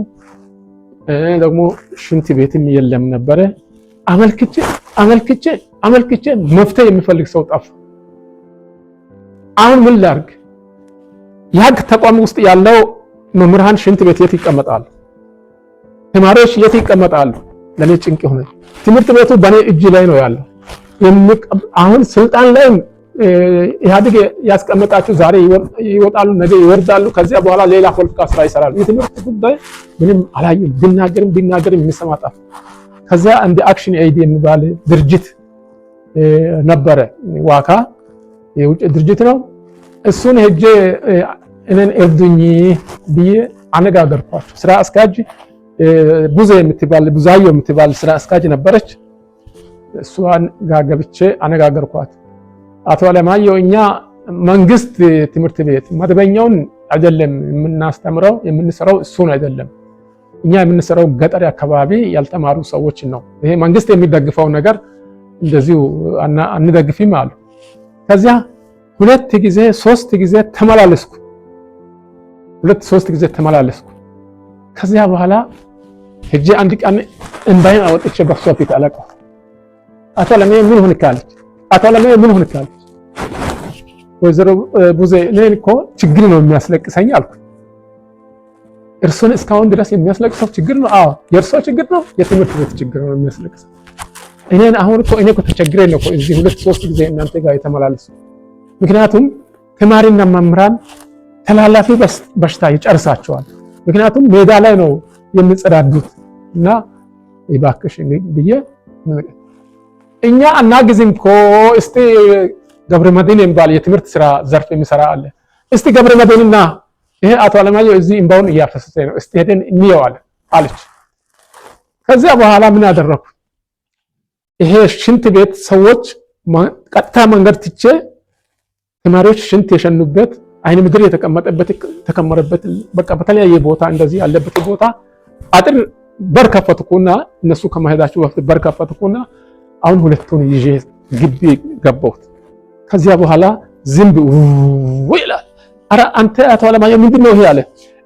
ደግሞ ሽንት ቤትም የለም ነበረ። አመልክቼ መፍትሄ የሚፈልግ ሰው ጠፋ። አሁን ምን ላድርግ? የህግ ተቋም ውስጥ ያለው መምህራን ሽንት ቤት የት ይቀመጣሉ? ተማሪዎች የት ይቀመጣሉ? ለኔ ጭንቅ ሆነ። ትምህርት ቤቱ በኔ እጅ ላይ ነው ያለው። አሁን ስልጣን ላይ ኢህአዴግ ያስቀመጣቸው ዛሬ ይወጣሉ፣ ነገ ይወርዳሉ። ከዚያ በኋላ ሌላ ፖለቲካ ስራ ይሰራሉ። የትምህርት ጉዳይ ምንም አላየም። ቢናገርም የሚሰማ ጠፋ። ከዚያ እንደ አክሽን ኤድ የሚባል ድርጅት ነበረ። ዋካ የውጭ ድርጅት ነው። እሱን ሄጄ እኔን እርዱኝ ብዬ አነጋገርኳቸው። ስራ አስኪያጅ ቡዛዮ የምትባል ስራ አስኪያጅ ነበረች። እሷን ጋር ገብቼ አነጋገርኳት። አቶ አለማየሁ እኛ መንግስት ትምህርት ቤት መደበኛውን አይደለም የምናስተምረው፣ የምንሰራው እሱን አይደለም። እኛ የምንሰራው ገጠር አካባቢ ያልተማሩ ሰዎችን ነው። ይሄ መንግስት የሚደግፈው ነገር እንደዚሁ አንደግፍም አሉ። ከዚያ 2 ጊዜ 3 ጊዜ ተመላለስኩ። 2-3 ጊዜ ተመላለስኩ። ከዚያ በኋላ ሄጄ አንድ ቀን እንባይን አወጥቼ በሷ ፊት አለቀ። አቶ አለማየሁ ምን ሆንካለች? ወይዘሮ ቡዜ እኔን እኮ ችግር ነው የሚያስለቅሰኝ አልኩ። እርሱን እስካሁን ድረስ የሚያስለቅሰው ችግር ነው? አዎ የእርሶ ችግር ነው፣ የትምህርት ቤት ችግር ነው የሚያስለቅሰው። እኔ እኮ ተቸግሬ ነው እኮ እዚህ 2-3 ጊዜ እናንተ ጋር የተመላለስኩ። ምክንያቱም ተማሪና መምህራን ተላላፊ በሽታ ይጨርሳቸዋል። ምክንያቱም ሜዳ ላይ ነው የሚጸዳዱት እና ይባክሽ ብዬ እኛ አናግዝም እኮ እስቲ ገብረ መድህን የሚባል የትምህርት ስራ ዘርፍ የሚሰራ አለ። እስቲ ገብረ መድህንና ይሄ አቶ አለማየሁ እዚህ እንባውን እያፈሰሰ ነው፣ እስቲ ሄደን እንየው አለች። ከዚያ በኋላ ምን አደረኩ? ይሄ ሽንት ቤት ሰዎች ቀጥታ መንገድ ትቼ ተማሪዎች ሽንት የሸኑበት አይን ምድር የተከመረበት በቃ በተለያየ ቦታ እንደዚህ ያለበት ቦታ አጥር በር ከፈትኩና እነሱ ከመሄዳቸው በፊት በር ከፈትኩና አሁን ሁለቱን ይዤ ግቢ ገባሁት። ከዚያ በኋላ ዝንብ ይላል። ኧረ አንተ አቶ አለማየሁ ምንድነው ይሄ አለ።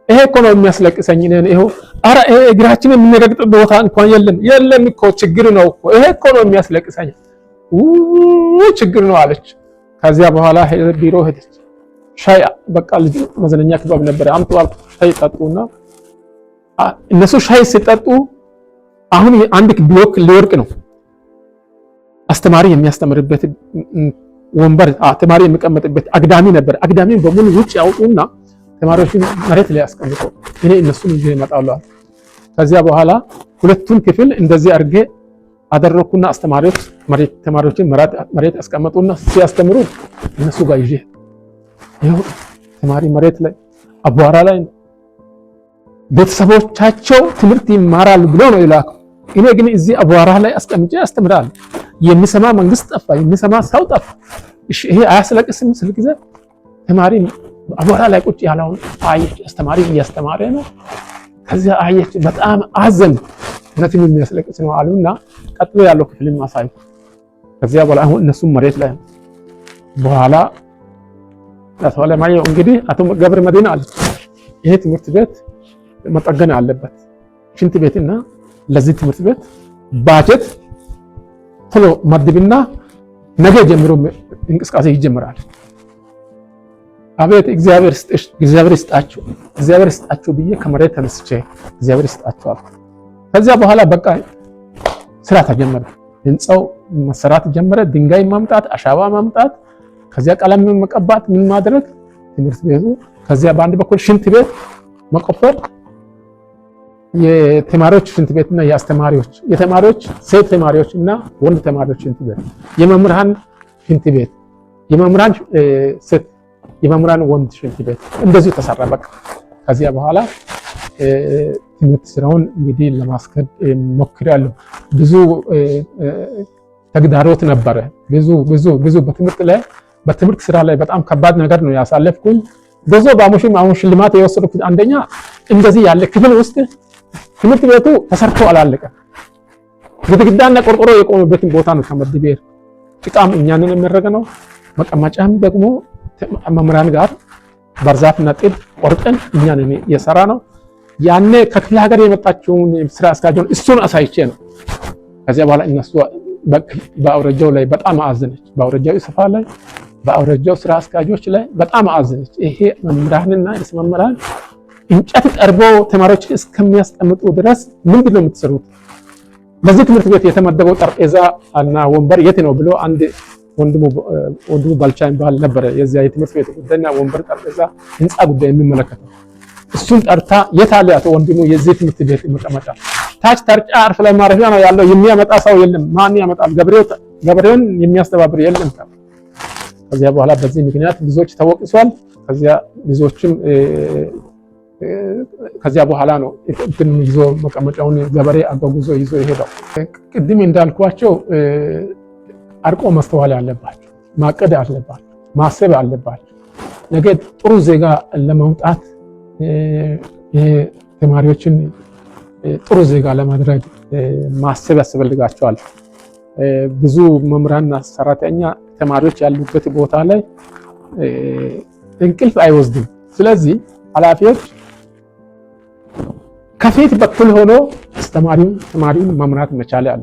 ይሄ እኮ ነው የሚያስለቅሰኝ እኔን። ይሄው ኧረ ይሄ እግራችን የምንረግጥ ቦታ እንኳን የለም እኮ ችግር ነው እኮ ይሄ እኮ ነው የሚያስለቅሰኝ ችግር ነው አለች። ከዚያ በኋላ ቢሮ ሄደች። ሻይ በቃ ልጅ መዝናኛ ክበብ ነበር አምጡ አልኩ። ሻይ ጠጡና እነሱ ሻይ ሲጠጡ አሁን አንድ ብሎክ ሊወርቅ ነው። አስተማሪ የሚያስተምርበት ወንበር ተማሪ የሚቀመጥበት አግዳሚ ነበር። አግዳሚን በሙሉ ውጭ ያውጡና ተማሪዎችን መሬት ላይ ያስቀምጡ። እኔ እነሱን ይዤ እመጣለሁ። ከዚያ በኋላ ሁለቱን ክፍል እንደዚህ አድርጌ አደረኩና አስተማሪዎች ተማሪዎችን መሬት ያስቀምጡና ሲያስተምሩ እነሱ ጋር ይዤ ይኸው ተማሪ መሬት ላይ አቧራ ላይ ቤተሰቦቻቸው ትምህርት ይማራሉ ብሎ ነው ይላኩ። እኔ ግን እዚህ አቧራ ላይ አስቀምጬ አስተምራለሁ። የሚሰማ መንግስት ጠፋ፣ የሚሰማ ሰው ጠፋ። እሺ ይሄ አያስለቅስም? ስል ጊዜ ተማሪ አቧራ ላይ ቁጭ ያለውን አየች። አስተማሪ እያስተማረ ነው። ከዚያ አየች፣ በጣም አዘን። እውነትም የሚያስለቅስ ነው አሉና ቀጥሎ ያለው ክፍልን ማሳዩ። ከዚያ በኋላ አሁን እነሱም መሬት ላይ በኋላ አቶ አለማየሁ እንግዲህ አቶ ገብረ መድህን አለ ይሄ ትምህርት ቤት መጠገን አለበት፣ ሽንት ቤትና ለዚህ ትምህርት ቤት ባጀት ቶሎ መድብና ነገ ጀምሮ እንቅስቃሴ ይጀምራል። አቤት እግዚአብሔር ይስጣችሁ ብዬ ከመሬት ተነስቼ እግዚአብሔር ይስጣችሁ አልኩ። ከዚያ በኋላ በቃ ስራ ተጀመረ። ህንፃው መሰራት ጀመረ። ድንጋይ ማምጣት፣ አሻባ ማምጣት፣ ከዚያ ቀለም መቀባት፣ ምን ማድረግ ትምህርት ቤቱ። ከዚያ በአንድ በኩል ሽንት ቤት መቆፈር የተማሪዎች ሽንት ቤትና የአስተማሪዎች የተማሪዎች ሴት ተማሪዎች እና ወንድ ተማሪዎች ሽንት ቤት፣ የመምህራን ሽንት ቤት፣ የመምህራን ሴት የመምህራን ወንድ ሽንት ቤት እንደዚሁ ተሰራ። በቃ ከዚያ በኋላ ትምህርት ስራውን እንግዲህ ለማስከድ ሞክሬያለሁ። ብዙ ተግዳሮት ነበረ። ብዙ በትምህርት ስራ ላይ በጣም ከባድ ነገር ነው ያሳለፍኩኝ። ብዙ አሁን ሽልማት የወሰድኩት አንደኛ እንደዚህ ያለ ክፍል ውስጥ ትምህርት ቤቱ ተሰርቶ አላለቀም። ግድግዳና ቆርቆሮ የቆመበትን ቦታ ነው ከመድቤር ጭቃም እኛንን የሚያደርገ ነው። መቀመጫም ደግሞ መምህራን ጋር በርዛፍና ጥድ ቆርጠን እኛንን የሰራ ነው። ያኔ ከክፍለ ሀገር የመጣችውን ስራ አስኪያጁን እሱን አሳይቼ ነው። ከዚያ በኋላ እነሱ በአውረጃው ላይ በጣም አዘነች። በአውረጃው ይስፋ ላይ በአውረጃው ስራ አስኪያጆች ላይ በጣም አዘነች። ይሄ መምህራንና ርዕሰ መምህራን እንጨት ጠርቦ ተማሪዎች እስከሚያስቀምጡ ድረስ ምንድን ነው የምትሰሩት? በዚህ ትምህርት ቤት የተመደበው ጠረጴዛ እና ወንበር የት ነው ብሎ አንድ ወንድሙ ባልቻ ይባል ነበር። የዚያ የትምህርት ቤት ጉዳይና ወንበር ጠረጴዛ ህንፃ ጉዳይ የሚመለከተው እሱን ጠርታ የት አለ አቶ ወንድሙ የዚህ ትምህርት ቤት መቀመጫ ታች ተርጫ አርፍ ላይ ማረፊያ ነው ያለው፣ የሚያመጣ ሰው የለም። ማን ያመጣል? ገበሬውን የሚያስተባብር የለም። ከዚያ በኋላ በዚህ ምክንያት ብዙዎች ተወቅሷል። ከዚያ በኋላ ነው እንትን ይዞ መቀመጫውን ገበሬ አጓጉዞ ይዞ ይሄዳል። ቅድም እንዳልኳቸው አርቆ ማስተዋል አለባቸው፣ ማቀድ አለባቸው፣ ማሰብ አለባቸው። ነገ ጥሩ ዜጋ ለማውጣት ተማሪዎችን ጥሩ ዜጋ ለማድረግ ማሰብ ያስፈልጋቸዋል። ብዙ መምህራንና ሰራተኛ ተማሪዎች ያሉበት ቦታ ላይ እንቅልፍ አይወስድም። ስለዚህ ኃላፊዎች ከፊት በኩል ሆኖ ተማሪውን መምራት መቻል አለ።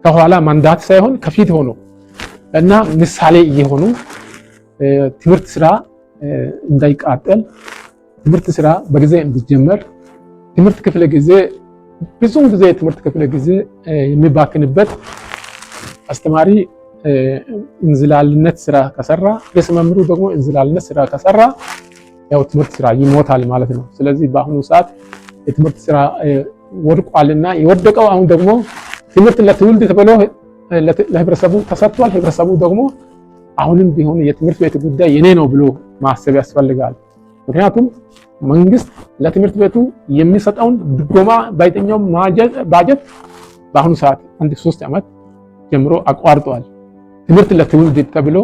ከኋላ መንዳት ሳይሆን ከፊት ሆኖ እና ምሳሌ እየሆኑ ትምህርት ስራ እንዳይቃጠል፣ ትምህርት ስራ በጊዜ እንዲጀመር፣ ትምህርት ክፍለ ጊዜ ብዙውን ጊዜ ትምህርት ክፍለ ጊዜ የሚባክንበት አስተማሪ እንዝላልነት ስራ ከሰራ ርዕሰ መምህሩ ደግሞ እንዝላልነት ስራ ከሰራ ያው ትምህርት ስራ ይሞታል ማለት ነው። ስለዚህ በአሁኑ ሰዓት የትምህርት ስራ ወድቋልና የወደቀው አሁን ደግሞ ትምህርት ለትውልድ ተብሎ ለህብረተሰቡ ተሰጥቷል። ህብረተሰቡ ደግሞ አሁንም ቢሆን የትምህርት ቤት ጉዳይ የኔ ነው ብሎ ማሰብ ያስፈልጋል። ምክንያቱም መንግስት ለትምህርት ቤቱ የሚሰጠውን ድጎማ ባይተኛውም ባጀት በአሁኑ ሰዓት 3 ዓመት ጀምሮ አቋርጧል። ትምህርት ለትውልድ ተብሎ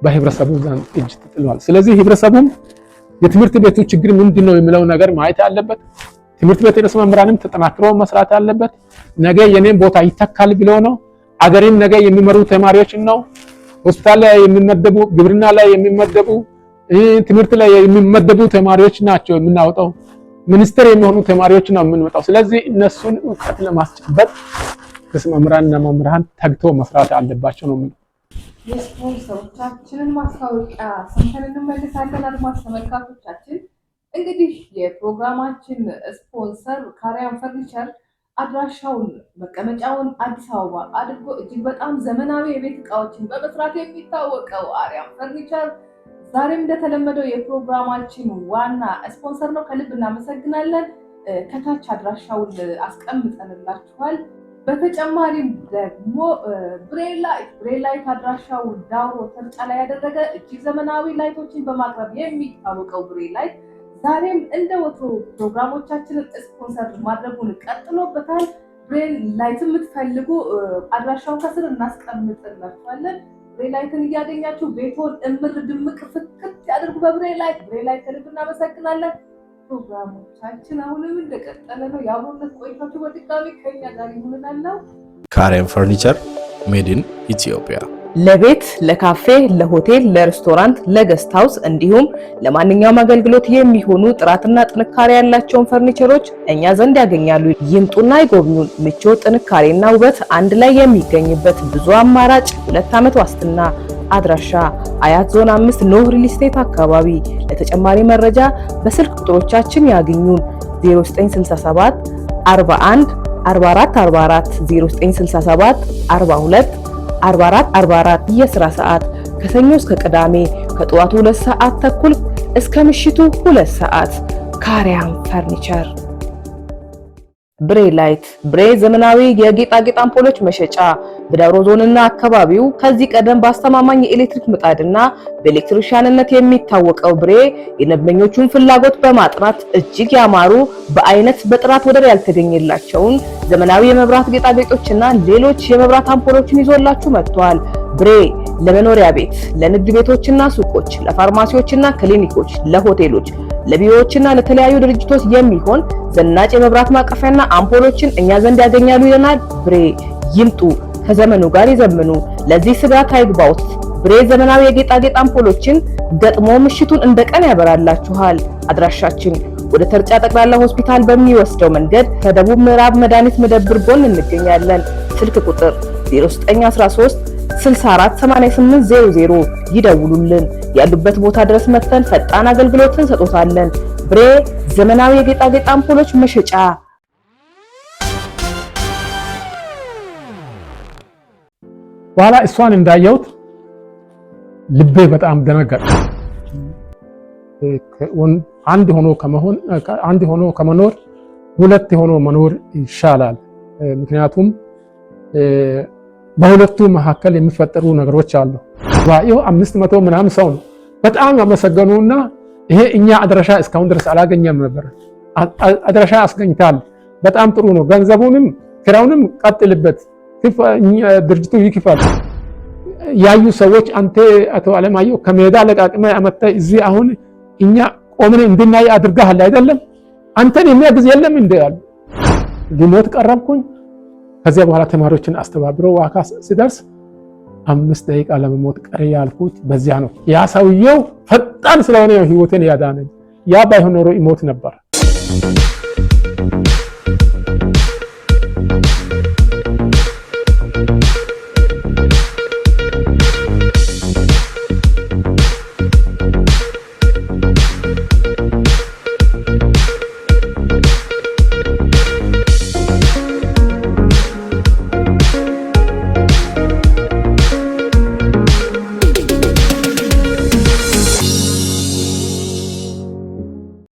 በህብረተሰቡ ዘንድ እጅ ተጥሏል። ስለዚህ ህብረተሰቡም የትምህርት ቤቱ ችግር ምንድነው የሚለው ነገር ማየት አለበት። ትምህርት ቤት ርዕሰ መምህራንም ተጠናክሮ መስራት አለበት። ነገ የኔን ቦታ ይተካል ብሎ ነው። አገሬን ነገ የሚመሩ ተማሪዎችን ነው። ሆስፒታል ላይ የሚመደቡ፣ ግብርና ላይ የሚመደቡ፣ ትምህርት ላይ የሚመደቡ ተማሪዎች ናቸው የምናወጣው። ሚኒስትር የሚሆኑ ተማሪዎች ነው የምንወጣው። ስለዚህ እነሱን እውቀት ለማስጨበጥ ርዕሰ መምህራንና መምህራን ተግቶ መስራት አለባቸው ነው። የስፖንሰሮቻችንን ማስታወቂያ ሰምተን እንመለሳለን። አድማጭ ተመልካቾቻችን እንግዲህ የፕሮግራማችን ስፖንሰር ካሪያን ፈርኒቸር አድራሻውን መቀመጫውን አዲስ አበባ አድርጎ እጅግ በጣም ዘመናዊ የቤት እቃዎችን በመስራት የሚታወቀው አሪያን ፈርኒቸር ዛሬም እንደተለመደው የፕሮግራማችን ዋና ስፖንሰር ነው። ከልብ እናመሰግናለን። ከታች አድራሻውን አስቀምጠንላችኋል። በተጨማሪም ደግሞ ብሬላይት አድራሻው ዳውሮ ተርጫ ላይ ያደረገ እጅግ ዘመናዊ ላይቶችን በማቅረብ የሚታወቀው ብሬላይት ዛሬም እንደ ወትሮ ፕሮግራሞቻችንን ስፖንሰር ማድረጉን ቀጥሎበታል። ብሬላይት የምትፈልጉ አድራሻውን ከስር እናስቀምጥላችኋለን። ብሬላይትን እያገኛችሁ ቤቶን እምር ድምቅ ፍክት ያድርጉ በብሬላይት። ብሬላይት ከልብ እናመሰግናለን። ፕሮግራሞቻችን አሁንም እንደቀጠለ ነው። የአብሮነት ቆይታችሁ በድጋሚ ከኛ ጋር ይሁንናለው። ካሪያን ፈርኒቸር ሜድ ኢን ኢትዮጵያ ለቤት፣ ለካፌ፣ ለሆቴል፣ ለሬስቶራንት፣ ለገስት ሃውስ እንዲሁም ለማንኛውም አገልግሎት የሚሆኑ ጥራትና ጥንካሬ ያላቸውን ፈርኒቸሮች እኛ ዘንድ ያገኛሉ። ይምጡና ይጎብኙን። ምቾት፣ ጥንካሬና ውበት አንድ ላይ የሚገኝበት ብዙ አማራጭ 2 ዓመት ዋስትና። አድራሻ አያት ዞን 5 ኖህ ሪል ስቴት አካባቢ። ለተጨማሪ መረጃ በስልክ ቁጥሮቻችን ያግኙን 0967 41 44 44 0967 42 44 የስራ ሰዓት ከሰኞ እስከ ቅዳሜ ከጠዋቱ 2 ሰዓት ተኩል እስከ ምሽቱ 2 ሰዓት። ካሪያም ፈርኒቸር። ብሬ ላይት ብሬ ዘመናዊ የጌጣጌጥ አምፖሎች መሸጫ በዳውሮ ዞንና አካባቢው ከዚህ ቀደም በአስተማማኝ የኤሌክትሪክ ምጣድና በኤሌክትሪሻንነት የሚታወቀው ብሬ የደንበኞቹን ፍላጎት በማጥራት እጅግ ያማሩ በአይነት በጥራት ወደር ያልተገኘላቸውን ዘመናዊ የመብራት ጌጣጌጦችና ሌሎች የመብራት አምፖሎችን ይዞላችሁ መጥቷል። ብሬ ለመኖሪያ ቤት፣ ለንግድ ቤቶችና ሱቆች፣ ለፋርማሲዎችና ክሊኒኮች፣ ለሆቴሎች፣ ለቢሮዎችና ለተለያዩ ድርጅቶች የሚሆን ዘናጭ የመብራት ማቀፊያና አምፖሎችን እኛ ዘንድ ያገኛሉ ይለናል። ብሬ ይምጡ፣ ከዘመኑ ጋር ይዘምኑ። ለዚህ ስጋት አይግባውት። ብሬ ዘመናዊ የጌጣጌጥ አምፖሎችን ገጥሞ ምሽቱን እንደ ቀን ያበራላችኋል። አድራሻችን ወደ ተርጫ ጠቅላላ ሆስፒታል በሚወስደው መንገድ ከደቡብ ምዕራብ መድኃኒት መደብር ጎን እንገኛለን። ስልክ ቁጥር 0913 648800 ይደውሉልን። ያሉበት ቦታ ድረስ መጥተን ፈጣን አገልግሎት እንሰጦታለን። ብሬ ዘመናዊ የጌጣጌጥ አምፖሎች መሸጫ። በኋላ እሷን እንዳየሁት ልቤ በጣም ደነገጠ። አንድ ሆኖ ከመኖር ሁለት ሆኖ መኖር ይሻላል። ምክንያቱም በሁለቱ መካከል የሚፈጠሩ ነገሮች አሉ። ዋይው 500 ምናምን ሰው ነው። በጣም ያመሰገኑና ይሄ እኛ አድራሻ እስካሁን ድረስ አላገኘም ነበር። አድራሻ አስገኝታል። በጣም ጥሩ ነው። ገንዘቡንም ክራውንም ቀጥልበት፣ ድርጅቱ ይክፈል። ያዩ ሰዎች አንተ አቶ አለማየሁ ከሜዳ ለቃቅመ አመጣ እዚህ አሁን እኛ ቆምን እንድናይ አድርጋሃል አይደለም? አንተን የሚያግዝ የለም እንደ ያሉ ሊሞት ቀረብኩኝ። ከዚያ በኋላ ተማሪዎችን አስተባብሮ ዋካ ሲደርስ 5 ደቂቃ ለመሞት ቀሪ ያልኩት በዚያ ነው። ያ ሰውየው ፈጣን ስለሆነ ህይወቴን ያዳነኝ። ያ ባይሆን ኖሮ ይሞት ነበር።